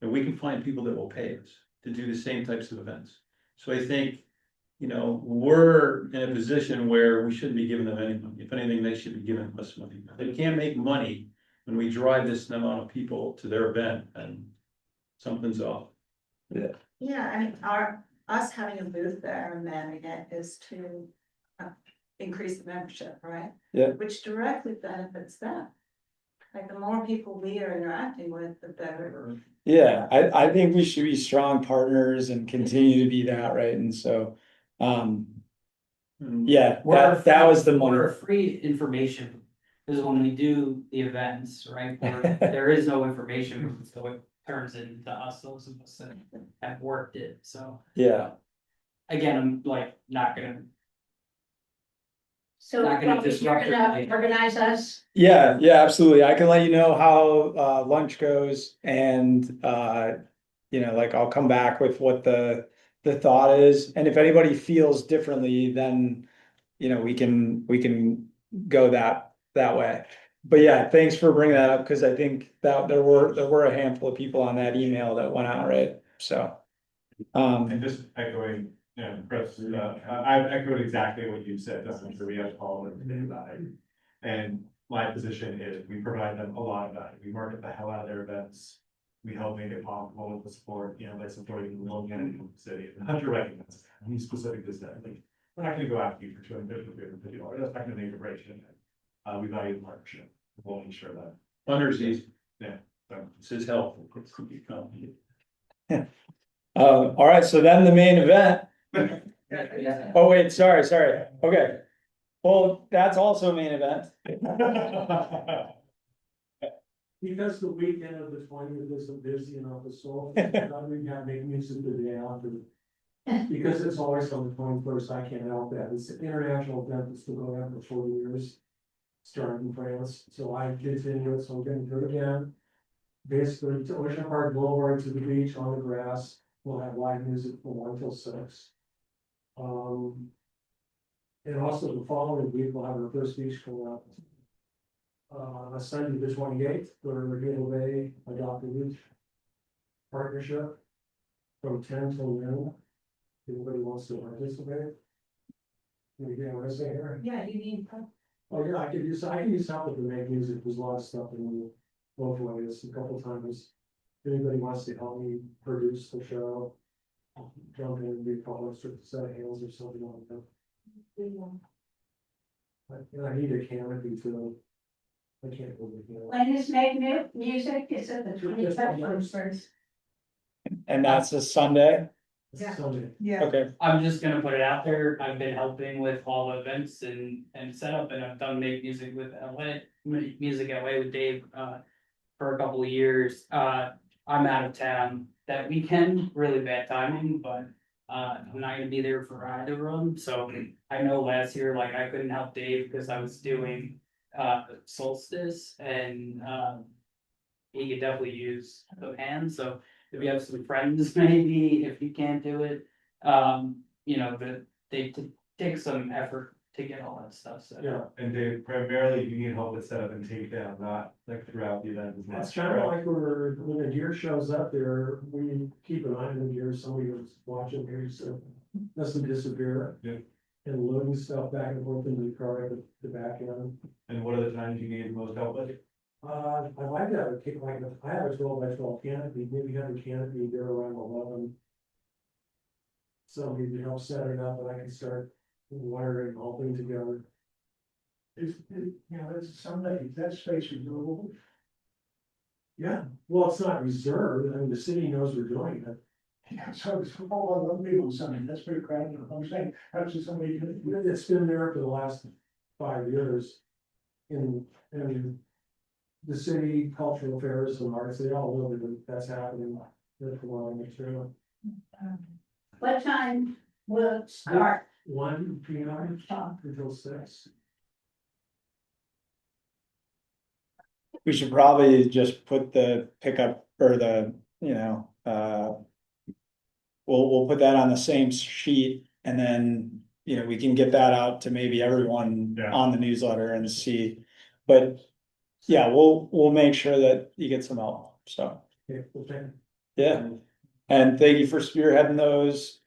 And we can find people that will pay us to do the same types of events. So I think, we're in a position where we shouldn't be giving them any money. If anything, they should be giving us money. They can't make money when we drive this amount of people to their event and something's off. Yeah, I mean, us having a booth there and manning it is to increase the membership, right? Yeah. Which directly benefits them. Like the more people we are interacting with, the better. Yeah, I think we should be strong partners and continue to be that, right? And so, yeah, that was the money. We're free information, because when we do the events, right, there is no information, so it turns into us, those of us that have worked it, so. Yeah. Again, I'm like, not gonna. So Not gonna Bobby, you're disrupt your gonna life. organize us? Yeah, absolutely. I can let you know how lunch goes and like I'll come back with what the thought is. And if anybody feels differently, then we can go that way. But yeah, thanks for bringing that up because I think that there were a handful of people on that email that went out, right? So And just echoing Yeah, Chris, I've echoed exactly what you said, just I'm sure we have to follow it today about it. And my position is, we provide them a lot of value, we market the hell out of their events. We help make it possible with the support, by supporting the local entity in the city, and Hunter recognizes, that. He's specific to that, like, we're not gonna go after you for $250, that's not gonna make a break. We value the partnership, we'll ensure that. Hunter's easy. Yeah. This is helpful. All right, so then the main event. Oh, wait, sorry, okay. Well, that's also a main event. Because the weekend of the 20th is so busy and all the soul, I mean, I make music the day after. Because it's always on the 21st, I can't help that. It's an international event that's been going on for 40 years. Starting in France, so I continue it, so I'm gonna do it again. Basically, to Ocean Park Boulevard to the beach on the grass, we'll have live music from 1 till 6. And also the following week, we'll have our first beach come out. On Sunday, the 28th, for the Giveaway Adopt a Beach partnership from 10 till noon. Anybody wants to participate? You get what I say here? Yeah, you need. Oh, yeah, I could use help to make music, there's a lot of stuff in both ways, a couple times. If anybody wants to help me produce the show, jump in and be part of a set of hands or something like that. And I need a canopy too. I can't believe it. When is music, is it the 21st? And that's a Sunday, It's Sunday. Yeah. okay, I'm just gonna put it out there, I've been helping with all the events and setup, and I've done Make Music with Music LA with Dave, for a couple of years, I'm out of town that weekend, really bad timing, but. I'm not gonna be there for either of them, so I know last year, like, I couldn't help Dave because I was doing, Solstice and, he could definitely use the hands, so if you have some friends, maybe, if you can't do it, that they take some effort to get all that stuff set Yeah, up. and Dave, primarily you need help with setup and takedown, not like throughout the event as much. It's kind of like when a deer shows up there, we keep an eye on the deer, somebody was watching here, so doesn't disappear. Yeah. And loading stuff back and forth into the car at the back end. And what are the times you need most help with? I like that, I have a 12 by 12 canopy, maybe have a canopy there around 11. Somebody to help set it up, and I can start wiring the whole thing together. It's Sunday, that space is doable. Yeah, well, it's not reserved, I mean, the city knows we're doing it. Yeah, so it's all other people Sunday, that's pretty crowded, I'm saying, actually somebody, it's been there for the last 5 years. In the city, cultural affairs and arts, they all know that that's happening, they're providing material. What time will it start? 1 p.m. until 6. we should probably just put the pickup or the, we'll put that on the same sheet and then, we can get that out to maybe everyone Yeah. on the newsletter and see. But yeah, we'll make sure that you get some help, so, Okay, okay. yeah. And thank you for spearheading those,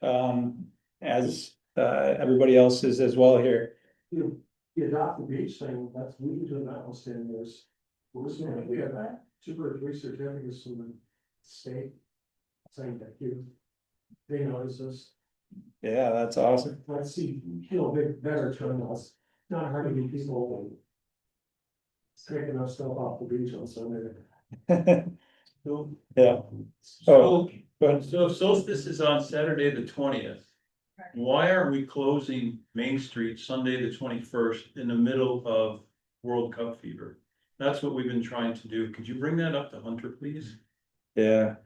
as, everybody else is as well here. The adopt the beach thing, that's, we can do that on 10 years. We have 2 or 3 certificates from the state saying that they notice us. Yeah, that's awesome. Let's see, big, better turnouts, not hard to get people picking up stuff off the beach on Sunday. Yeah. So, go ahead. so Solstice is on Saturday, the 20th. Why are we closing Main Street Sunday, the 21st, in the middle of World Cup fever? That's what we've been trying to do. Could you bring that up to Hunter, please? Yeah.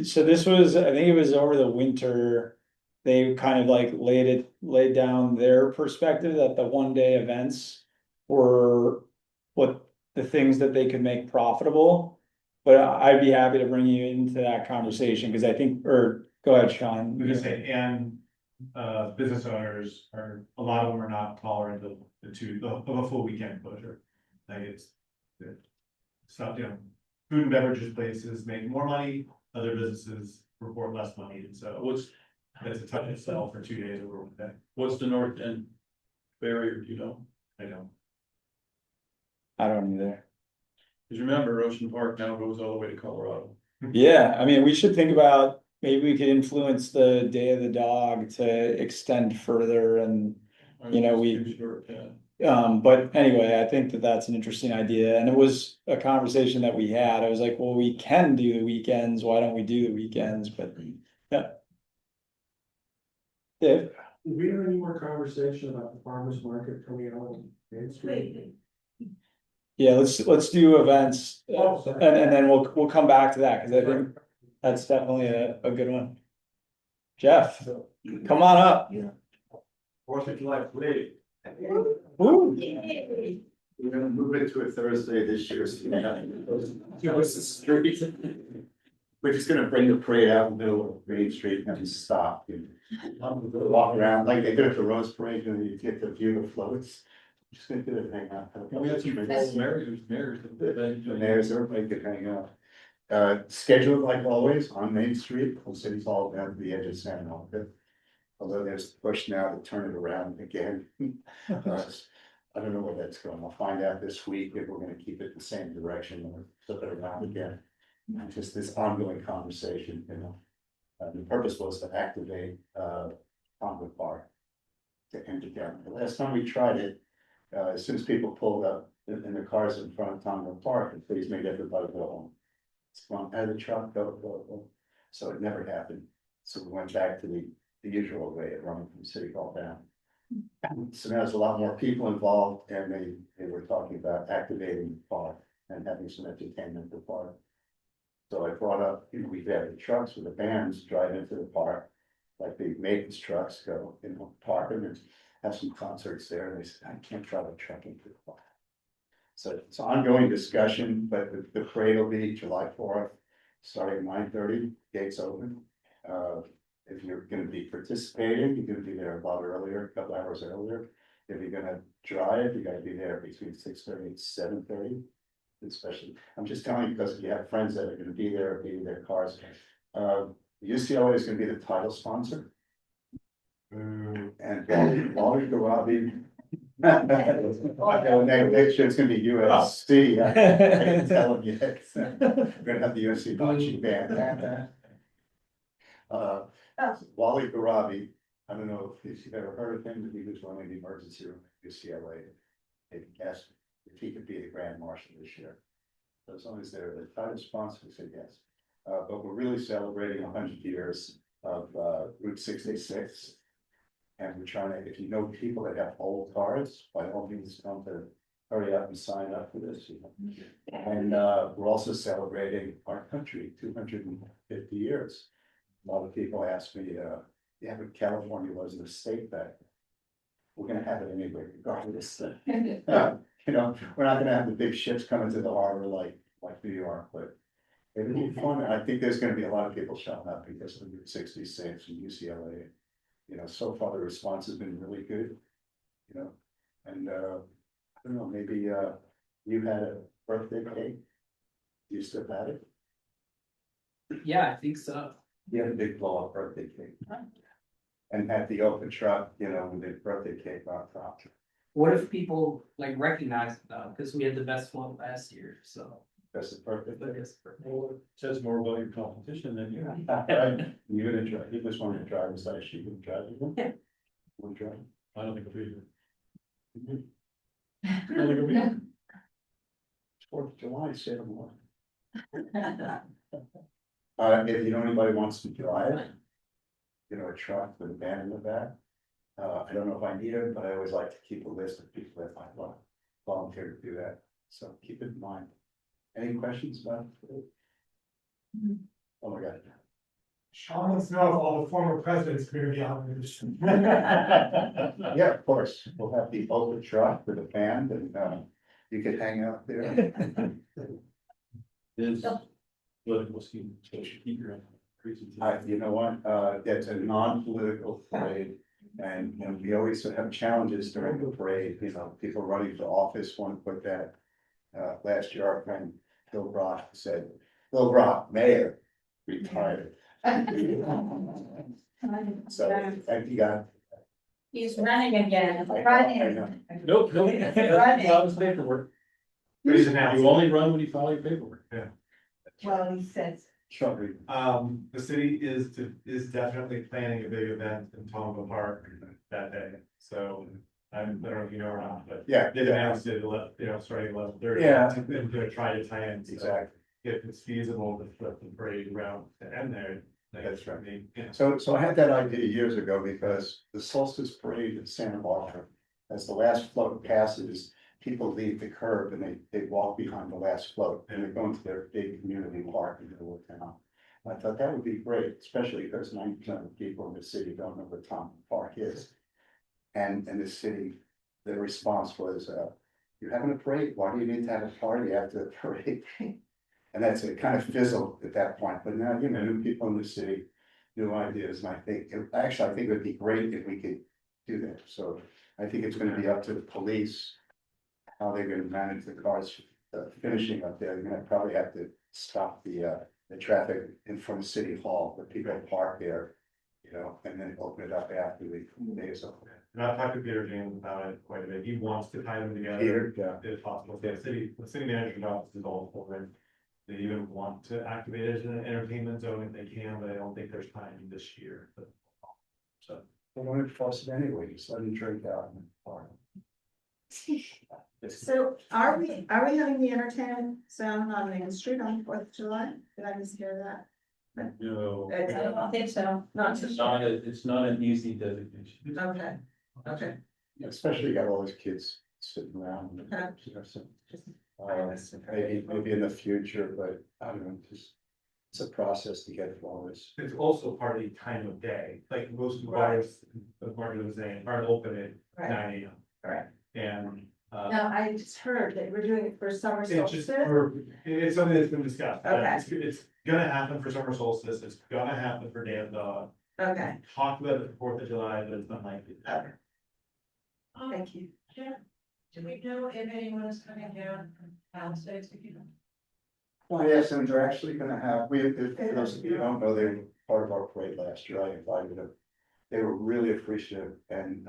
So this was, I think it was over the winter, they kind of like laid down their perspective that the 1-day events were what the things that they could make profitable. But I'd be happy to bring you into that conversation, because I think, or go ahead, Sean. I'm gonna say, and business owners are, a lot of them are not tolerant of a full weekend closure. Like it's food and beverages places make more money, other businesses report less money, and so What's That's a touch itself for 2 days over one day. What's the north end barrier, do you know? I know. I don't either. Cause remember, Ocean Park now goes all the way to Colorado. Yeah, I mean, we should think about, maybe we could influence the Day of the Dog to extend further and, you know, we. Sure, yeah. But anyway, I think that that's an interesting idea, and it was a conversation that we had. I was like, well, we can do the weekends, why don't we do the weekends? But, yeah. Dave? Did we have any more conversation about the farmer's market coming out on Main Street? Yeah, let's do events, and then we'll come back to that, cause I think that's definitely a good one. Jeff, come on up. Fourth of July parade. Woo. We're gonna move it to a Thursday this year. So we're just gonna bring the parade out in the middle of Main Street and just stop and walk around like they did at the Rose Parade, and you get the view of floats. Just gonna do it, hang out. We had some mayors. The mayors, everybody could hang out. Scheduled like always on Main Street, from City Hall down to the edge of San Monica. Although there's the push now to turn it around again. I don't know where that's going. I'll find out this week if we're gonna keep it the same direction or flip it around again. Just this ongoing conversation, you know. The purpose was to activate Congress Park to enter down. The last time we tried it, as soon as people pulled up in their cars in front of Congress Park, it please made everybody go home. It's gone out of the truck, go. So it never happened. So we went back to the usual way of running from City Hall down. So now there's a lot more people involved, and they were talking about activating the park and having some entertainment at the park. So I brought up, you know, we've had the trucks with the bands drive into the park, like the maintenance trucks go, you know, park them and have some concerts there, and they said, I can't drive a truck into the park. So it's ongoing discussion, but the parade will be July 4th, starting at 9:30, gates open. If you're gonna be participating, you're gonna be there a lot earlier, a couple hours earlier. If you're gonna drive, you gotta be there between 6:30 and 7:30. Especially, I'm just telling you because if you have friends that are gonna be there, be in their cars. UCLA is gonna be the title sponsor. And Walter Garabi. Next year it's gonna be USC. I can tell them yet. We're gonna have the USC marching band. Wally Garabi, I don't know if you've ever heard of him, but he was running the emergency room at UCLA. They asked if he could be the grand marshal this year. So as long as they're the title sponsor, we said yes. But we're really celebrating 100 years of Route 66. And we're trying to, if you know people that have old cars, by all means, come to hurry up and sign up for this. You know? And we're also celebrating our country, 250 years. A lot of people ask me, yeah, but California wasn't a state back then. We're gonna have it anyway, regardless. You know, we're not gonna have the big ships coming to the harbor like New York, but it'll be fun. And I think there's gonna be a lot of people showing up because of Route 66 and UCLA. You know, so far the response has been really good, you know, and I don't know, maybe you had a birthday cake? You still had it? Yeah, I think so. You had a big blow up birthday cake. And had the open truck, you know, with the birthday cake on top. What if people like recognize it though? Because we had the best one last year, so. That's the birthday. But it's for- Well, it says more about your competition than you. Right, you gonna drive, he just wanted to drive, was that she would drive it? Would drive. I don't think it'll be here. I don't think it'll be here. 4th of July, 7-1. If you know anybody wants to drive, you know, a truck with a band in the back. I don't know if I need it, but I always like to keep a list of people that might volunteer to do that, so keep it in mind. Any questions about it? Oh my God. Sean wants to know if all the former presidents are gonna be out in this. Yeah, of course, we'll have the open truck with a band and you could hang out there. Is political scheme, so you should keep your crazy. You know what, it's a non-political parade. And we always have challenges during the parade, you know, people running for office want to put that. Last year, our friend Bill Brock said, Bill Brock, mayor, retired. So, and you got. He's running again. I know. Nope, nope. Running. That was paperwork. Please announce. You only run when you file your paperwork. Well, he says, Shortly. The city is definitely planning a big event in Tonga Park that day, so I don't know if you know or not, but. Yeah. They've announced it, starting 11:30. Yeah. And to try to tie in, so Exactly. if it's feasible to flip the parade around to end there. That's right. You know. So I had that idea years ago because the solstice parade in Santa Barbara, as the last float passes, people leave the curb and they walk behind the last float and they go into their big community park in the middle of town. I thought that would be great, especially because 90% of the people in the city don't know what Tom Park is. And in the city, the response was, you're having a parade, why do you need to have a party after the parade? And that's it, kind of fizzled at that point, but now, you know, new people in the city, new ideas, and I think, I think it would be great if we could do that, so I think it's gonna be up to the police. How they're gonna manage the cars finishing up there, they're gonna probably have to stop the traffic in front of City Hall, where people park there. You know, and then open it up after the day is over. And I've talked to Peter James about it quite a bit, he wants to tie them together. Peter, yeah. If possible, the city manager's office is all for it. They even want to activate it as an entertainment zone if they can, but I don't think there's time this year. So. They don't enforce it anyway, just let them drink out in the park. So are we having the entertainment zone on Main Street on 4th of July? Did I mishear that? No, I don't think so. Not it's not an easy designation. Okay, okay. Especially you got all those kids sitting around. Okay. You know, so, maybe in the future, but I don't know, just. It's a process to get flowers. It's also partly time of day, like most bars, as Margaret was saying, aren't open at 9 AM. Right. And. Now, I just heard that we're doing it for summer It's solstice. just, it's something that's been discussed. Okay. It's gonna happen for summer solstice, it's gonna happen for Day of Dog. Okay, Talked about it for 4th of July, but it's unlikely to happen. thank you. Do we know if anyone is coming down from Palisades again? Well, yes, and they're actually gonna have, for those of you who don't know, they were part of our parade last year, I invited them. They were really appreciative and,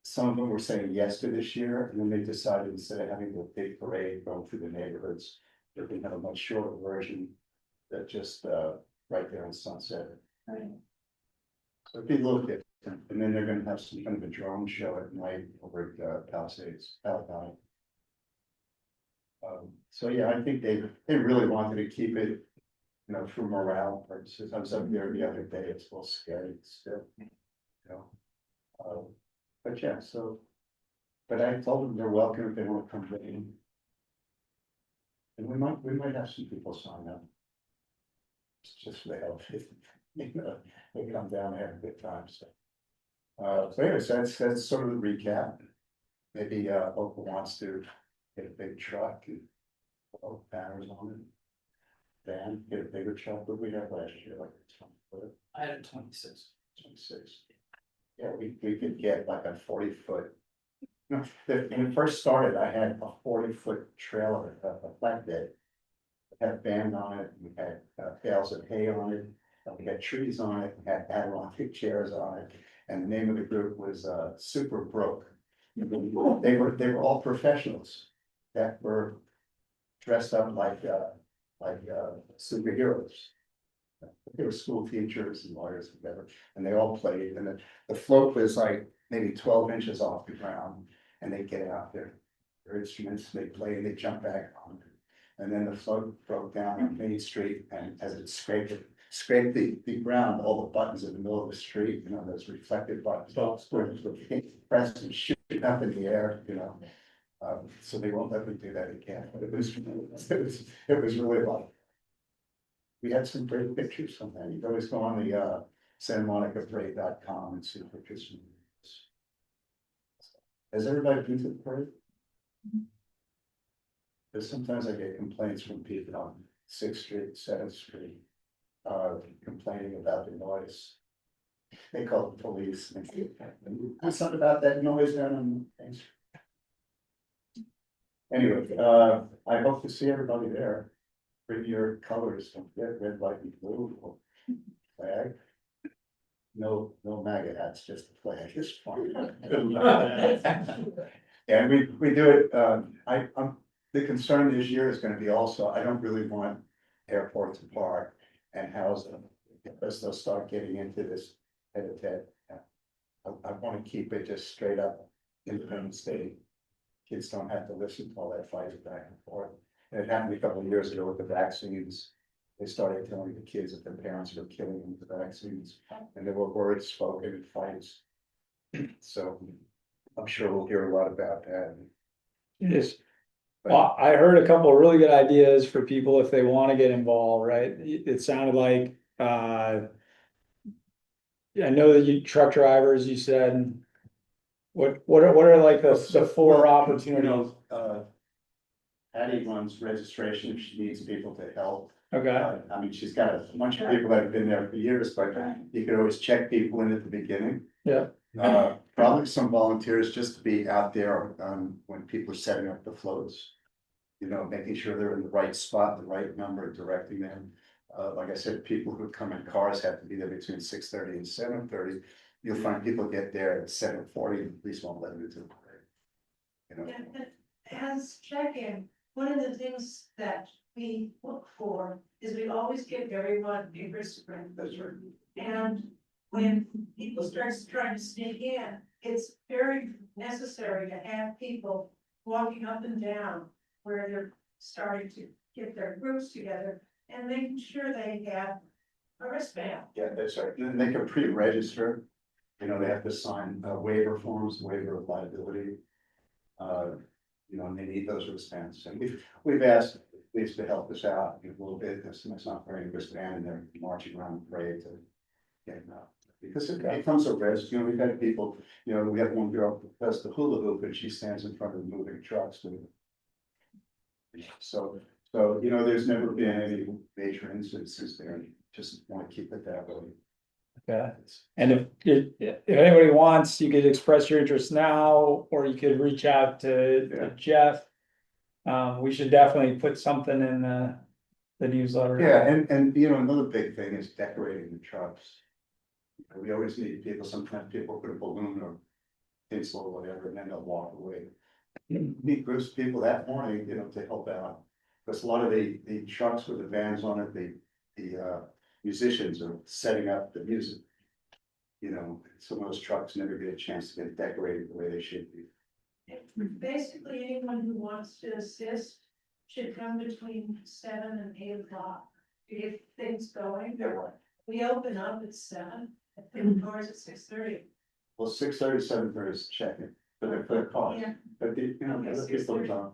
some of them were saying yes to this year, and then they decided instead of having the big parade going through the neighborhoods, they're gonna have a much shorter version that just, right there on Sunset. Right. So it'd be a little different, and then they're gonna have some kind of a drone show at night over at Palisades, Alabama. So yeah, I think they really wanted to keep it, you know, for morale purposes. I was up there the other day, it's a little scary still, you know. But yeah, so, but I told them they're welcome if they want to come in. And we might have some people sign up. It's just for the hell of it, you know, they come down and have a good time, so. So anyways, that's sort of the recap. Maybe, OPA wants to get a big truck and put banners on it. Van, get a bigger truck, what we had last year, like 20 foot. I had a 26. 26. Yeah, we could get like a 40-foot. No, when it first started, I had a 40-foot trailer, a flatbed. It had a band on it, we had bales of hay on it, and we had trees on it, we had Adirondack chairs on it, and the name of the group was Super Broke. They were all professionals that were dressed up like superheroes. They were school teachers and lawyers, and whatever, and they all played, and the float was like maybe 12 inches off the ground, and they get out there, their instruments, they play, and they jump back on it. And then the float broke down on Main Street, and as it scraped the ground, all the buttons in the middle of the street, you know, those reflective buttons, press and shoot up in the air, you know. So they won't let me do that again, but it was really fun. We had some great pictures from that. You can always go on the SantaMonicaParade.com and see pictures from this. Has everybody been to the parade? Because sometimes I get complaints from people on 6th Street, 7th Street, complaining about the noise. They call the police and say, "There's something about that noise down on Main Street." Anyway, I hope to see everybody there. Bring your colors, don't forget red, white, and blue. flag. No, no MAGA hats, just the flag, it's fine. And we do it, the concern this year is gonna be also, I don't really want airport to park and house them. Because they'll start getting into this head. I wanna keep it just straight up Independence Day. Kids don't have to listen to all that fighting back and forth. And it happened a couple of years ago with the vaccines. They started telling the kids that their parents were killing them with the vaccines, and there were words spoken in fights. So I'm sure we'll hear a lot about that. Yes. Well, I heard a couple of really good ideas for people if they want to get involved, right? It sounded like, I know that you truck drivers, you said. What are like the four opportunities? Patty runs registration if she needs people to help. Okay, I mean, she's got a bunch of people that have been there for years, but you could always check people in at the beginning. yeah, Probably some volunteers just to be out there, when people are setting up the floats. You know, making sure they're in the right spot, the right number, directing them. Like I said, people who come in cars have to be there between 6:30 and 7:30. You'll find people get there at 7:40, the police won't let them into the parade. You know, As check-in, one of the things that we look for is we always give everyone a wristband. And when people start trying to sneak in, it's very necessary to have people walking up and down where they're starting to get their groups together and making sure they have a wristband. yeah, that's right. And then they can pre-register. You know, they have to sign waiver forms, waiver of liability. You know, and they need those wristbands. And we've asked police to help us out a little bit. It's not wearing a wristband and they're marching around the parade to get out. Because it becomes a risk. You know, we've had people, you know, we have one girl who does the hula hoop and she stands in front of moving trucks. So, you know, there's never been any major incidences there. Just want to keep it that way. okay. And if anybody wants, you could express your interest now, or you could reach out to Jeff. We should definitely put something in the newsletter. Yeah, and you know, another big thing is decorating the trucks. We always need people, sometimes people put a balloon or tinsel or whatever, and then they'll walk away. Meet groups of people that morning, you know, to help out. Because a lot of the trucks with the bands on it, the musicians are setting up the music. You know, some of those trucks never get a chance to get decorated the way they should be. Basically, anyone who wants to assist should come between 7 and 8 o'clock to get things going. We open up at 7, and doors at 6:30. Well, 6:30, 7:30 is checking, but they're for cars. Yeah. But you know, Okay, other people are 6:30. on.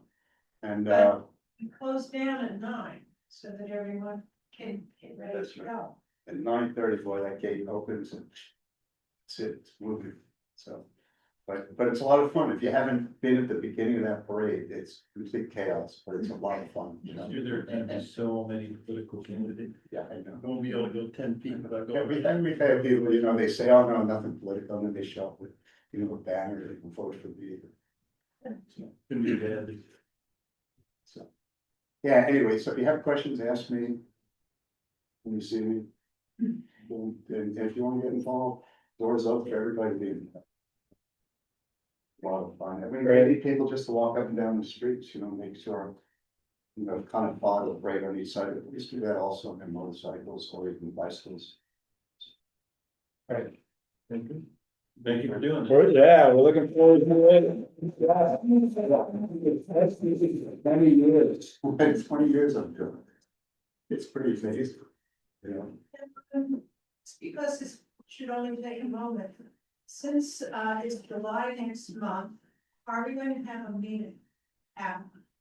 And We close down at 9 so that everyone can get ready That's to right. go. at 9:30, boy, that gate opens and it's moving, so. But it's a lot of fun. If you haven't been at the beginning of that parade, it's complete chaos, but it's a lot of fun, you know? There are gonna be so many political candidates. Yeah, I know. Won't be able to go 10 feet without Yeah, going. we've had people, you know, they say, oh, no, nothing political, and then they show up with, you know, a banner, they can vote for me. So, Couldn't be bad. so. Yeah, anyway, so if you have questions, ask me. When you see me. And if you wanna get involved, doors open for everybody to be involved. A lot of fun. I mean, we need people just to walk up and down the streets, you know, make sure. You know, kind of follow the parade on each side, but we used to do that also in motorcycles or even bicycles. Right. Thank you. Thank you for doing it. Yeah, we're looking forward to it. Yeah. Many years. It's 20 years of doing it. It's pretty amazing, you know. It's because this should only take a moment. Since it's July next month, are we going to have a meeting?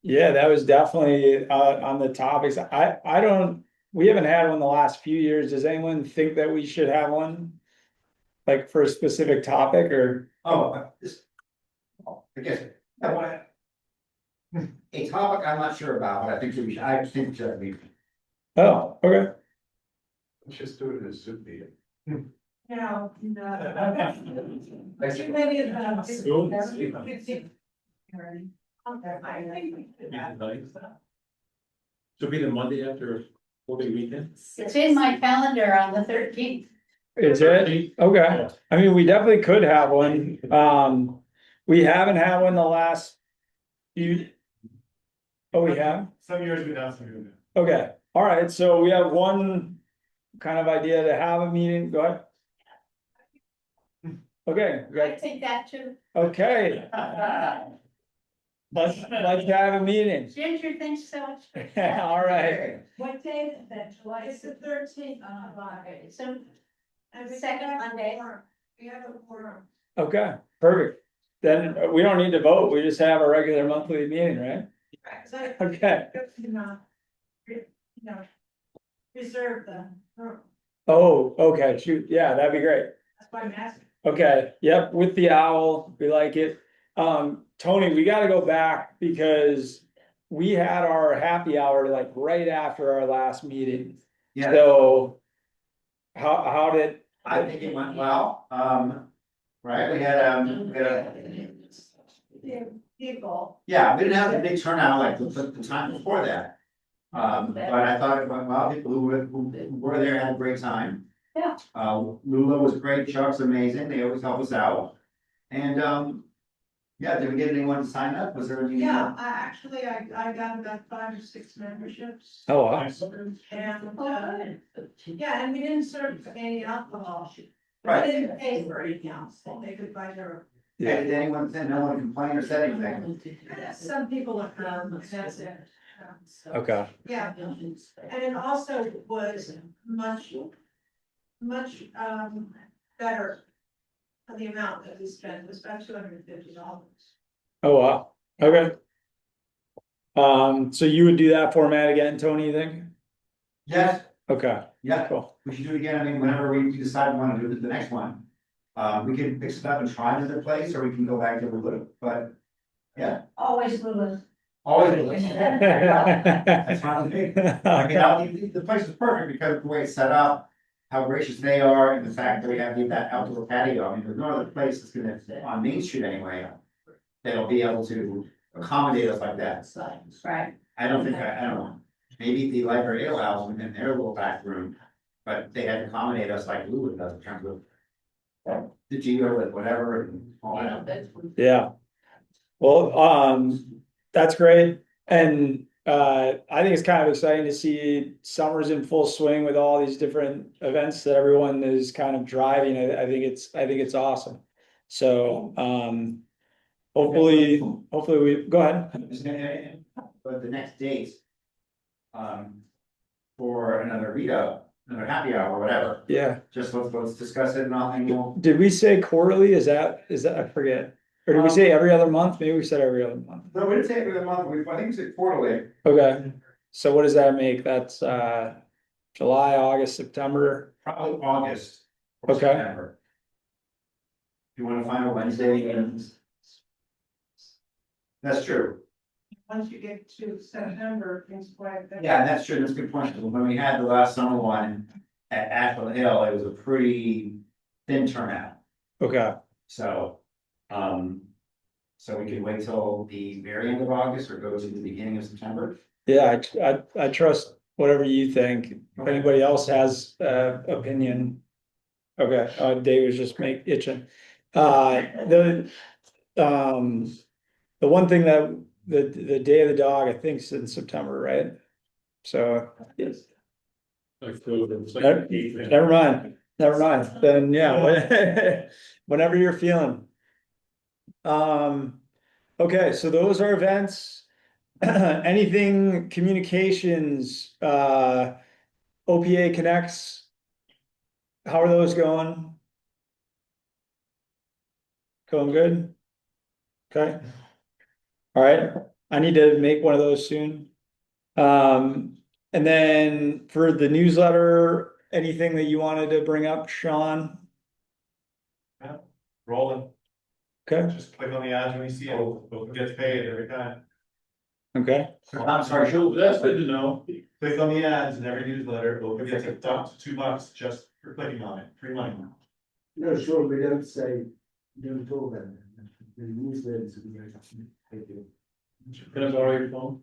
Yeah, that was definitely on the topics. I don't, we haven't had one the last few years. Does anyone think that we should have one? Like for a specific topic or? I guess, a topic I'm not sure about, but I think we should, I think we should have a meeting. Oh, okay. Let's just do it in a Zoom meeting. No, maybe about. So be the Monday after It's in my calendar on the 13th. Is it? Okay, I mean, we definitely could have one, we haven't had one the last few. Oh, we have? Some years we have, some years we don't. Okay, all right, so we have one kind of idea to have a meeting, go ahead. Okay, we I got- think that too. okay. Let's to have a meeting. Ginger thinks so. All right, What day is that, July? It's the 13th. So, second Monday. We have a forum. okay, perfect. Then we don't need to vote, we just have a regular monthly meeting, right? Okay. Reserve the room. Oh, okay, shoot, yeah, that'd be great. That's why I'm asking. Okay, yep, with the owl, we like it. Tony, we gotta go back because we had our happy hour like right after our last meeting. Yeah. So how did? I think it went well, right, we had People. yeah, we didn't have a big turnout like the time before that. But I thought it went well, people who were there had a great time. Yeah. Lula was great, Chuck's amazing, they always help us out. And, yeah, did we get anyone to sign up, was there any? Yeah, I got about 5 or 6 memberships. Oh, wow. And, yeah, and we didn't serve any alcohol. Right. We didn't pay for anything else, they could buy their. Yeah, did anyone, no one complain or said anything? Some people have come, that's it. Okay. Yeah, and it also was much, better. For the amount that we spent, it was about $250. Oh, wow, okay. So you would do that format again, Tony, you think? Yes, Okay, yeah, cool. we should do it again, I mean, whenever we decide we wanna do the next one. We can fix it up and try another place, or we can go back to Lula, but, yeah, Always Lula's. always. That's fine with me. I mean, the place is perfect because of the way it's set up, how gracious they are, and the fact that we have that outdoor patio, I mean, there's no other place that's gonna, on Main Street anyway. That'll be able to accommodate us like that. Right. I don't think, I don't know, maybe the library allows them in their little back room, but they had to accommodate us like Lula does in terms of. The geo with whatever and all that. Yeah. Well, that's great, and I think it's kind of exciting to see summer's in full swing with all these different events that everyone is kind of driving. I think it's awesome. So, hopefully we, go ahead. But the next date. For another meetup, another happy hour or whatever, Yeah, just let's discuss it and we'll. did we say quarterly? Is that, I forget, or did we say every other month? Maybe we said every other month. No, we didn't say it for the month, I think we said quarterly. Okay, so what does that make? That's July, August, September. Probably August. Or Okay. September. If you wanna find a Wednesday and. That's true, Once you get to September, things quiet down. yeah, that's true, that's a good point, when we had the last summer one at Ashland Hill, it was a pretty thin turnout, Okay, so. So we can wait till the very end of August or go to the beginning of September. yeah, I trust whatever you think. If anybody else has opinion. Okay, Dave was just itching. The one thing that the Day of the Dog, I think is in September, right? So. Yes. Never mind, then, yeah, whenever you're feeling. Okay, so those are events. Anything communications, OPA connects. How are those going? Going good? Okay. All right, I need to make one of those soon. And then for the newsletter, anything that you wanted to bring up, Sean? Rolling, Okay, just click on the ads when you see it, it gets paid every time. okay, I'm sorry, So that's good to know. Click on the ads in every newsletter, it gets up to $2 just for clicking on it, free money. No, sure, we don't say, don't talk about it. The newsletters. Can I borrow your phone?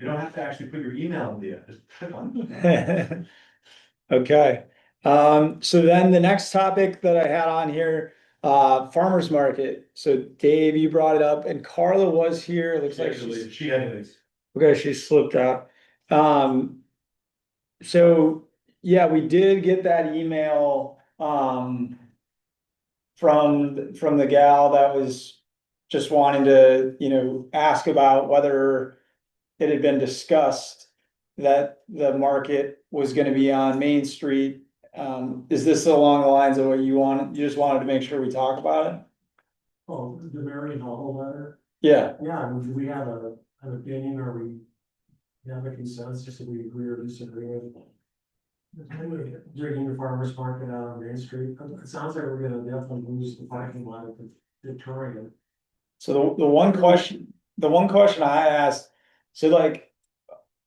You don't have to actually put your email in the end, just click on. Okay, so then the next topic that I had on here, farmer's market. So Dave, you brought it up and Carla was here. It looks like she's, She anyways. okay, she slipped out. So yeah, we did get that email, from the gal that was just wanting to, ask about whether it had been discussed that the market was gonna be on Main Street. Is this along the lines of what you wanted, you just wanted to make sure we talk about it? Oh, the Marion Hall letter, Yeah, yeah, I mean, do we have an opinion, or we have a consensus, if we agree or disagree with? Bringing the farmer's market out on Main Street, it sounds like we're gonna definitely lose the parking lot at the Victoria. so the one question I asked, so like,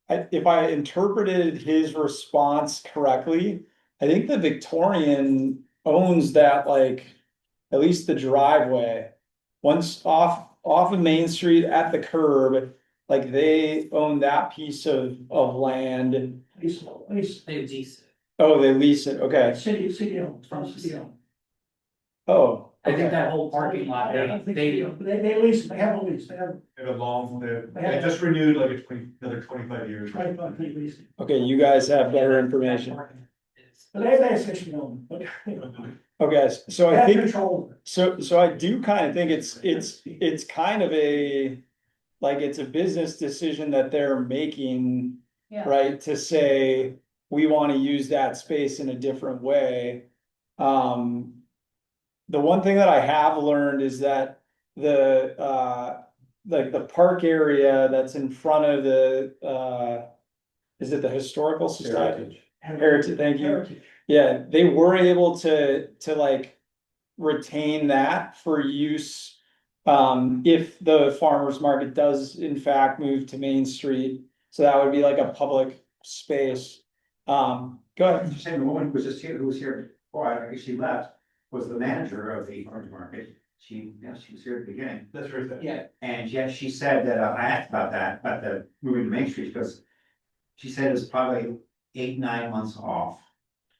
if I interpreted his response correctly, I think the Victorian owns that, like, at least the driveway. Once off of Main Street at the curb, like they own that piece of land. They lease it. Oh, they lease it, okay. City owned, from city owned. Oh, I think okay. that whole parking lot, I think they they lease, they have a lease, they have They have a long, they just renewed like another 25 years. 25 feet lease. Okay, you guys have better information. But they essentially own, but, Okay, so they I have think, control. so I do kind of think it's kind of like it's a business decision that they're making, Yeah. right? To say, we want to use that space in a different way. The one thing that I have learned is that like the park area that's in front of is it the Historical Society? Heritage, thank you. Heritage. Yeah, they were able to like retain that for use. If the farmer's market does in fact move to Main Street, so that would be like a public space. Go ahead. You're saying the woman who was just here, who was here before, I think she left, was the manager of the farmer's market. She was here at the beginning. That's right. Yeah, and yet she said that, I asked about that, about the moving to Main Street, because she said it was probably 8, 9 months off.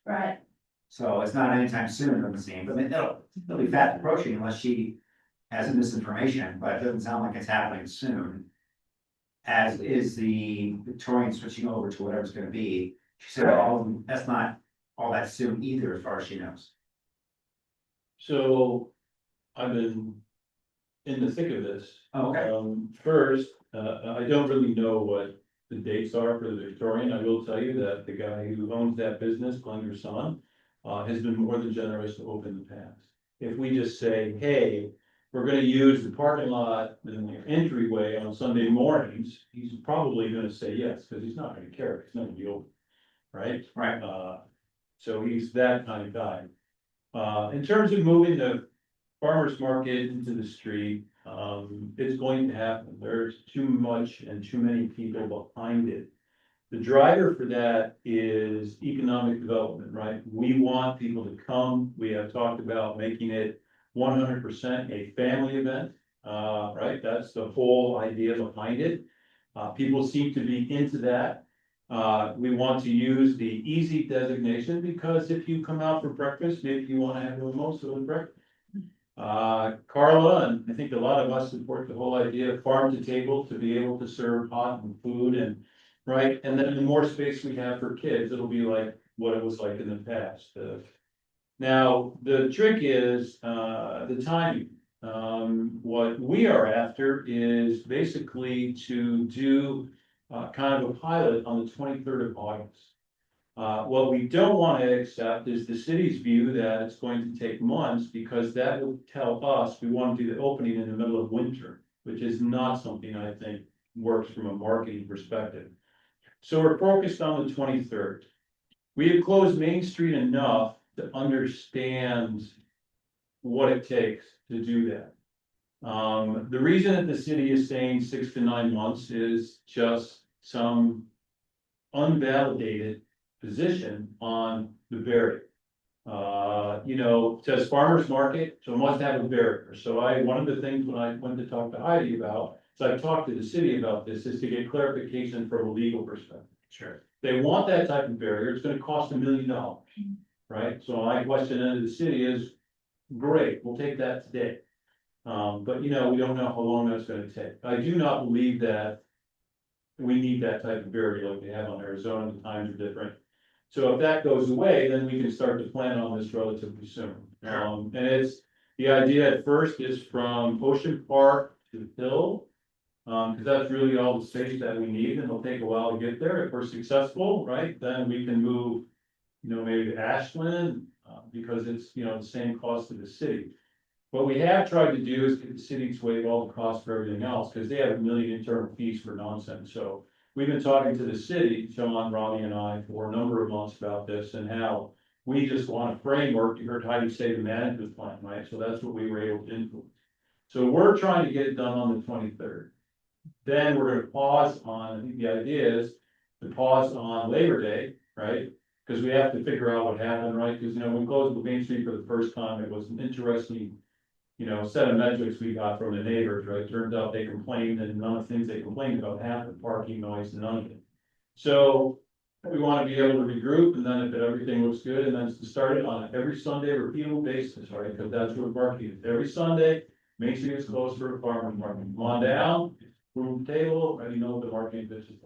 Right, So it's not anytime soon, it doesn't seem, but they'll be fast approaching unless she has misinformation, but it doesn't sound like it's happening soon. As is the Victorian switching over to whatever's gonna be. She said, oh, that's not all that soon either, as far as she knows. So I've been in the thick of this. Oh, okay. First, I don't really know what the dates are for the Victorian. I will tell you that the guy who owns that business, Glenn Gerson, has been more than generous to open the past. If we just say, hey, we're gonna use the parking lot and the entryway on Sunday mornings, he's probably gonna say yes, because he's not gonna care, it's not gonna be open, right? Right. So he's that kind of guy. In terms of moving the farmer's market into the street, it's going to happen. There's too much and too many people behind it. The driver for that is economic development, right? We want people to come. We have talked about making it 100% a family event, right? That's the whole idea behind it. People seem to be into that. We want to use the easy designation because if you come out for breakfast, maybe you want to have a mimosa with breakfast. Carla, and I think a lot of us support the whole idea of farm to table to be able to serve hot and food and, right? And then the more space we have for kids, it'll be like what it was like in the past. Now, the trick is, the timing. What we are after is basically to do, kind of a pilot on the 23rd of August. What we don't want to accept is the city's view that it's going to take months because that would tell us we want to do the opening in the middle of winter, which is not something I think works from a marketing perspective. So we're focused on the 23rd. We have closed Main Street enough to understand what it takes to do that. The reason that the city is saying 6 to 9 months is just some unvalidated position on the variant. You know, it says farmer's market, so it must have a barrier. So one of the things when I went to talk to Heidi about, so I talked to the city about this, is to get clarification from a legal perspective. Sure. They want that type of barrier, it's gonna cost $1 million, right? So my question to the city is, great, we'll take that today. But you know, we don't know how long that's gonna take. I do not believe that we need that type of barrier like they have on Arizona, the times are different. So if that goes away, then we can start to plan on this relatively soon. And the idea at first is from Ocean Park to Hill. Cause that's really all the space that we need, and it'll take a while to get there. If we're successful, right, then we can move, you know, maybe to Ashland, because it's, you know, the same cost to the city. What we have tried to do is get the city to waive all the costs for everything else, because they have 1 million internal fees for nonsense. So we've been talking to the city, Sean, Ronnie and I, for a number of months about this and how we just want a framework. You heard Heidi say the management plan, right? So that's what we were able to influence. So we're trying to get it done on the 23rd. Then we're gonna pause on, I think the idea is to pause on Labor Day, right? Because we have to figure out what happened, right? Because, you know, when we closed the Main Street for the first time, it was an interesting, you know, set of metrics we got from the neighbors, right? Turns out they complained, and none of the things they complained about happened, parking, noise, and none of it. So we want to be able to regroup, and then if everything looks good, and then to start it on an every Sunday repeatable basis, right? Because that's what market is. Every Sunday, Main Street is closed for a farmer's market. Come on down, room table, and you know the marketing business.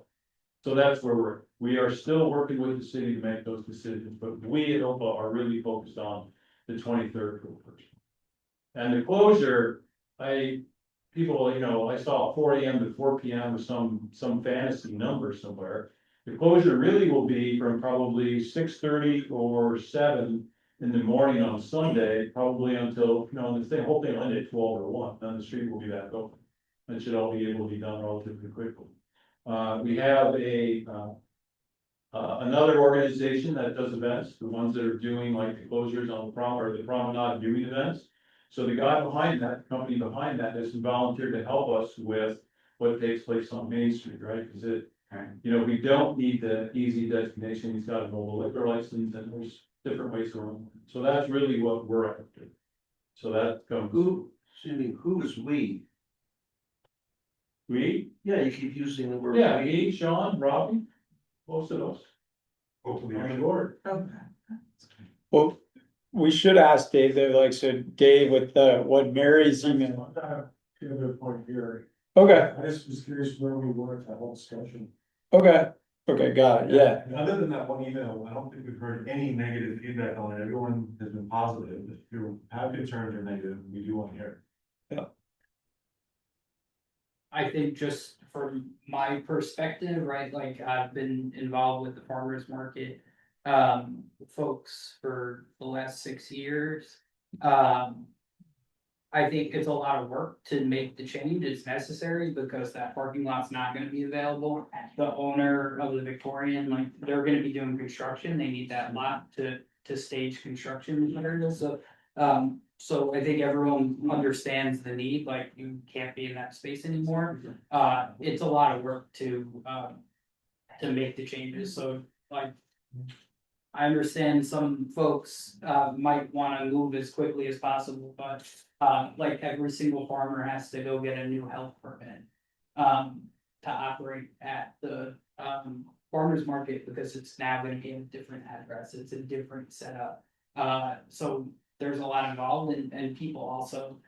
So that's where we are still working with the city to make those decisions, but we at OPA are really focused on the 23rd for the first. And the closure, people, you know, I saw 4 AM to 4 PM or some fantasy number somewhere. The closure really will be from probably 6:30 or 7 in the morning on Sunday, probably until, you know, the whole thing will end at 12 or 1, then the street will be back open. It should all be able to be done relatively quickly. We have another organization that does events, the ones that are doing like the closures on the promenade doing events. So the guy behind that, the company behind that has volunteered to help us with what takes place on Main Street, right? Because you know, we don't need the easy designation, he's got a mobile liquor license, and there's different ways around. So that's really what we're after. So that comes. Who's we? We? Yeah, you keep using the word. Yeah, me, Sean, Robbie, most of us. Hopefully, On the board. Well, we should ask Dave though, like, so Dave with what Mary's email. Good point here. Okay, I just was curious where we were at that whole discussion. okay, got it, yeah. And other than that one email, I don't think we've heard any negative feedback on it. Everyone has been positive. If you have concerns or negative, we do want to hear. I think just from my perspective, right, like I've been involved with the farmers market, folks for the last 6 years. I think it's a lot of work to make the change. It's necessary because that parking lot's not gonna be available. The owner of the Victorian, like, they're gonna be doing construction. They need that lot to stage construction materials. So I think everyone understands the need, like you can't be in that space anymore. It's a lot of work to make the changes. So like, I understand some folks might wanna move as quickly as possible, but like every single farmer has to go get a new health permit to operate at the farmer's market, because it's now gonna be a different address, it's a different setup. So there's a lot involved, and people also,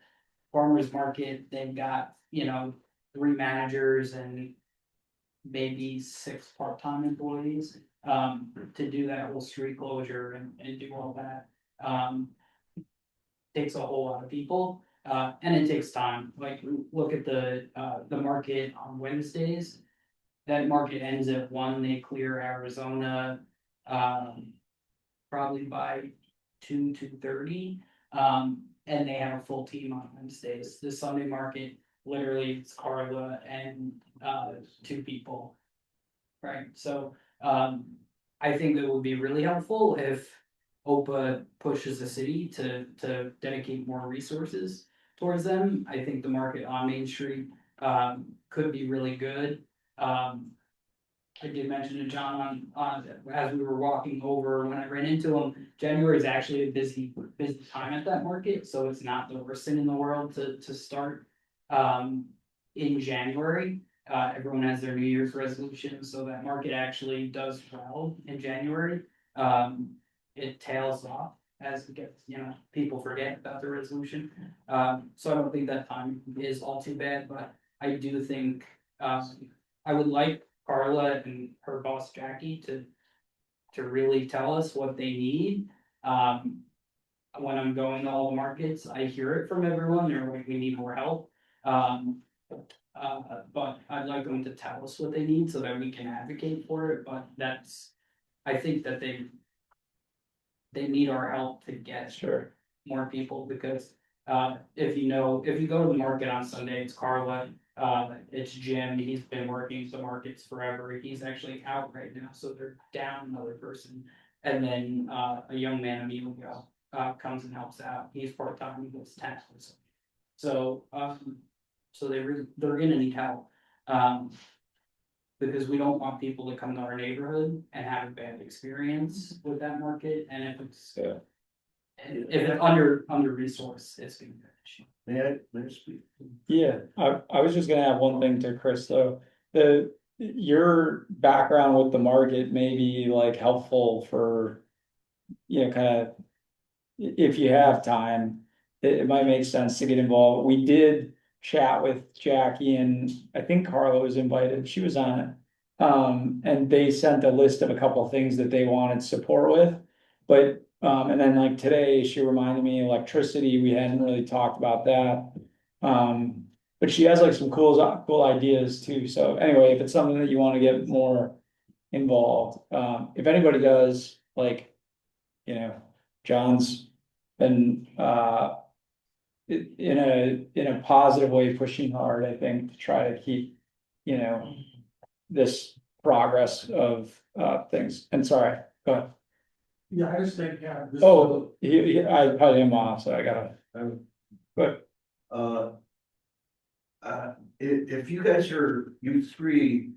farmer's market, they've got, you know, 3 managers and maybe 6 part-time employees to do that whole street closure and do all that. Takes a whole lot of people, and it takes time. Like, look at the market on Wednesdays. That market ends at 1, they clear Arizona, probably by 2:30. And they have a full team on Wednesdays. The Sunday market, literally it's Carla and 2 people. Right, so I think it would be really helpful if OPA pushes the city to dedicate more resources towards them. I think the market on Main Street could be really good. I did mention to John as we were walking over, when I ran into him, January is actually a busy time at that market, so it's not the worst thing in the world to start. In January, everyone has their New Year's resolution, so that market actually does well in January. It tails off as it gets, people forget about the resolution. So I don't think that time is all too bad, but I do think, I would like Carla and her boss Jackie to really tell us what they need. When I'm going to all the markets, I hear it from everyone, they're like, we need more help. But I'd like them to tell us what they need so that we can advocate for it, but I think that they need our help to get more people, because if you go to the market on Sunday, it's Carla, it's Jim, he's been working the markets forever, he's actually out right now, so they're down another person. And then a young man, Emilio, comes and helps out, he's part-time, he gets 10 hours. So they're gonna need help. Because we don't want people to come to our neighborhood and have a bad experience with that market, and if it's under resourced, it's gonna be an issue. May I speak? Yeah, I was just gonna add one thing to Chris, though. Your background with the market may be like helpful for, kind of, if you have time, it might make sense to get involved. We did chat with Jackie, and I think Carla was invited, she was on it. And they sent a list of a couple of things that they wanted support with. But, and then like today, she reminded me electricity, we hadn't really talked about that. But she has like some cool ideas too. So anyway, if it's something that you want to get more involved, if anybody does, like, John's been, in a positive way, pushing hard, I think, to try to keep, this progress of things. And sorry, go ahead. Yeah, I just think, yeah. Oh, I probably am off, so I gotta. But If you guys you three,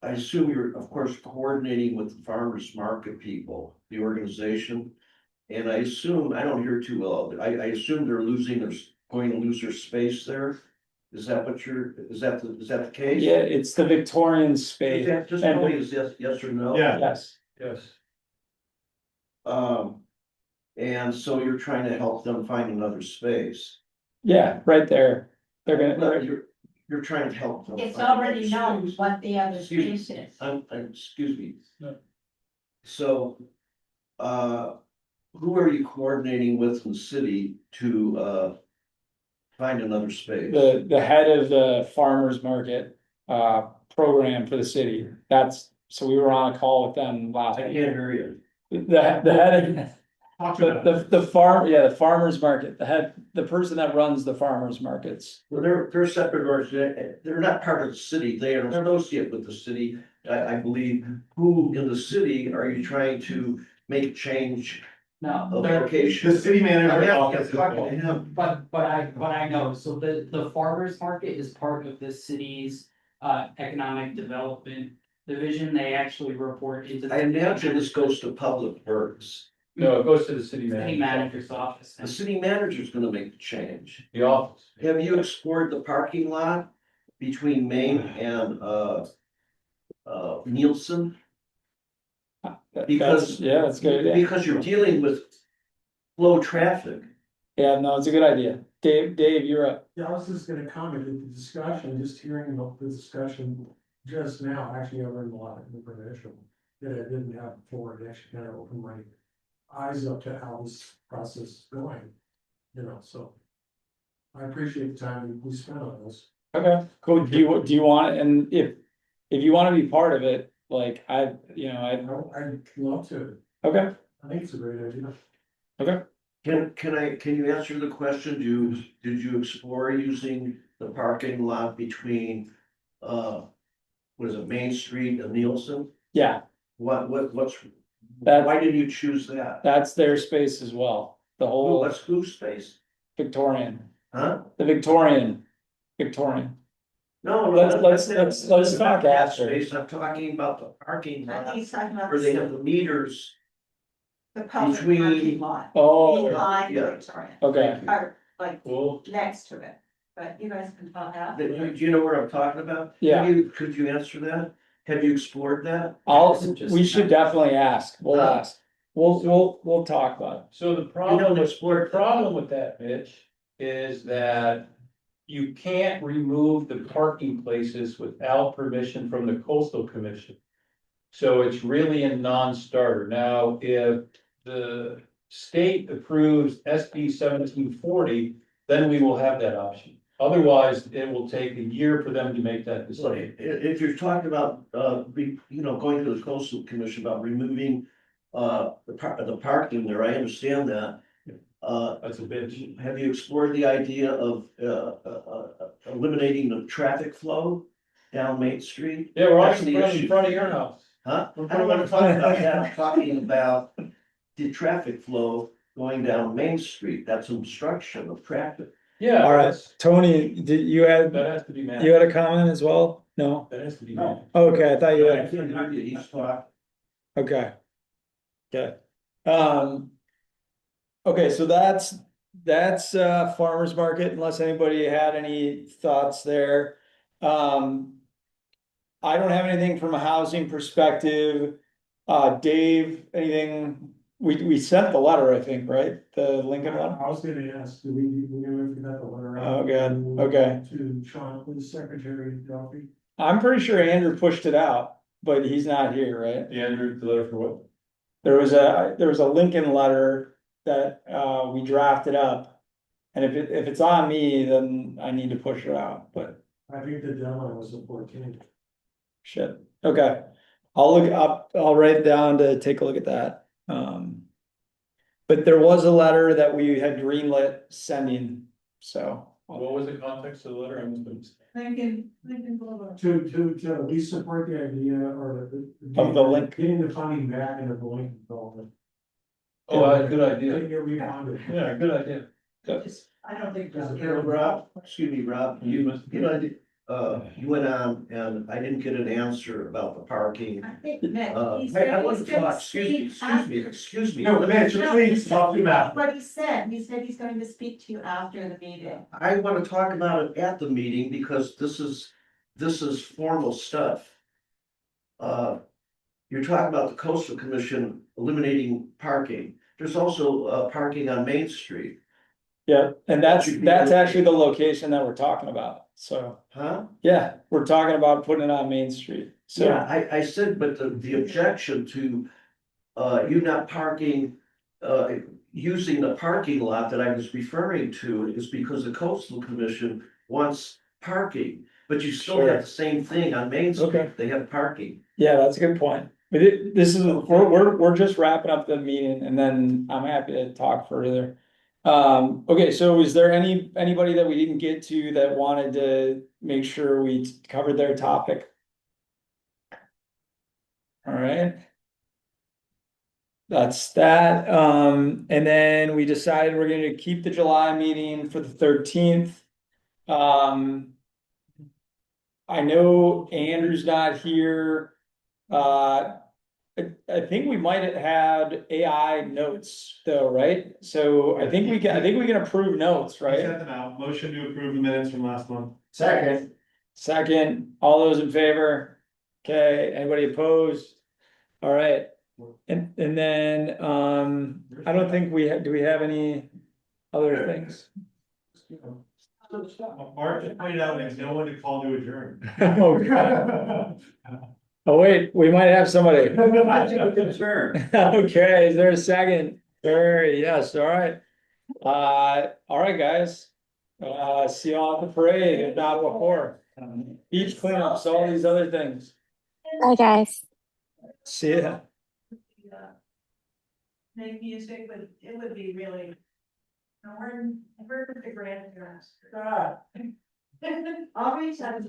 I assume you're, of course, coordinating with the farmers market people, the organization. And I assume, I don't hear too well, I assume they're going to lose their space there. Is that the case? yeah, it's the Victorian space. Just tell me, is yes or no? Yeah. Yes. And so you're trying to help them find another space. Yeah, right there. They're gonna. But you're trying to help them. It's find already another known space. what the other Excuse space is. Excuse me. No. So, who are you coordinating with in the city to find another space? The head of the farmers market program for the city. So we were on a call with them last I week. can't hear you. The head of the farmers market, the person that runs the farmers markets. Well, they're separate organizations. They're not part of the city. They are associated with the city. I believe. Who in the city are you trying to make change No, of they're- location? The city manager. Talking to him. But I know, so the farmers market is part of the city's economic development division, they actually report into. I imagine this goes to public works. No, it goes to the city City manager's office. The city manager's gonna make the change. The office. Have you explored the parking lot between Main and Nielsen? Because That's good. Because you're dealing with flow traffic. Yeah, no, it's a good idea. Dave, you're up. Yeah, I was just gonna comment at the discussion, just hearing about the discussion just now, actually, I learned a lot of information that I didn't have before, it actually kind of opened my eyes up to how this process is going, so. I appreciate the time we spent on this. Okay, cool. Do you want, and if you want to be part of it, like I'd love to. Okay. I think it's a great idea. Okay. Can you answer the question? Did you explore using the parking lot between, what is it, Main Street and Nielsen? Yeah. Why did you choose that? That's their space as well. The whole. Whose space? Victorian. Huh? The Victorian. No, let's talk after. Space, I'm talking about the parking lot, He's talking about where they have the meters. the public between- parking lot. Oh, Behind, yeah. sorry, okay, or like Well, next to it, but you guys can talk out. Do you know what I'm talking about? Yeah. Could you answer that? Have you explored that? we should definitely ask, we'll Huh? ask, we'll talk about it. so the problem with that, Mitch, is that you can't remove the parking places without permission from the coastal commission. So it's really a non-starter. Now, if the state approves SB 1740, then we will have that option. Otherwise, it will take a year for them to make that So decision. if you're talking about, going to the coastal commission about removing, the parking there, I understand that. That's a bitch. Have you explored the idea of, eliminating the traffic flow down Main Street? Yeah, we're That's already the in issue. front of your house. Huh? I don't wanna talk about that, I'm talking about the traffic flow going down Main Street, that's obstruction of traffic. Yeah. All right, Tony, did you That has to be managed. you had a comment as well? No? That has to be managed. Okay, I thought you I had, can't hear you, he's talking. okay. Okay. Okay, so that's farmer's market, unless anybody had any thoughts there. I don't have anything from a housing perspective. Dave, anything, we sent the letter, I think, right? The Lincoln letter? I was gonna ask, do we forgot the letter? Oh, good, okay. To Sean, the secretary, Duffy. I'm pretty sure Andrew pushed it out, but he's not here, right? The Andrew, the letter for what? There was a Lincoln letter that we drafted up. And if it's on me, then I need to push it out, but I think the deadline was the 14th. shit, okay. I'll write it down to take a look at that. But there was a letter that we had greenlit sending, so. What was the context of the letter? I missed it. Lincoln. To we support the idea or Of the link. getting the funding back into the Lincoln development. Oh, good idea. Get refunded. Yeah, good idea. I don't think. Rob, excuse me, Rob, you went on and I didn't get an answer about the parking. I think, Mitch, he Hey, I said want he's to gonna talk, excuse me. No, Mitch, please talk to Matt. What he said he's going to speak to you after the meeting. I want to talk about it at the meeting because this is formal stuff. You're talking about the coastal commission eliminating parking. There's also, parking on Main Street. Yeah, and that's actually the location that we're talking about, so, Huh? yeah, we're talking about putting it on Main Street, so. Yeah, I said, but the objection to, you not parking, using the parking lot that I was referring to is because the coastal commission wants parking. But you still Sure. have the same thing on Main Okay. Street, they have parking. Yeah, that's a good point. But we're just wrapping up the meeting and then I'm happy to talk further. Okay, so is there anybody that we didn't get to that wanted to make sure we covered their topic? All right. That's that, and then we decided we're gonna keep the July meeting for the 13th. I know Andrew's not here. I think we might have had AI notes though, right? So I think we can approve notes, I right? sent them out, motion to approve the minutes from last month. Second, all those in favor? Okay, anybody opposed? All right, and then, I don't think do we have any other things? Mark just pointed out there's no one to call to adjourn. Oh, God. Oh, wait, we might have somebody. Okay, is there a second? Yes, all right. All right, guys. See you all at the parade, if not before. Beach cleanups, all these other things. Bye, guys. See ya. Make music, but it would be really. We're the grandparents. Always have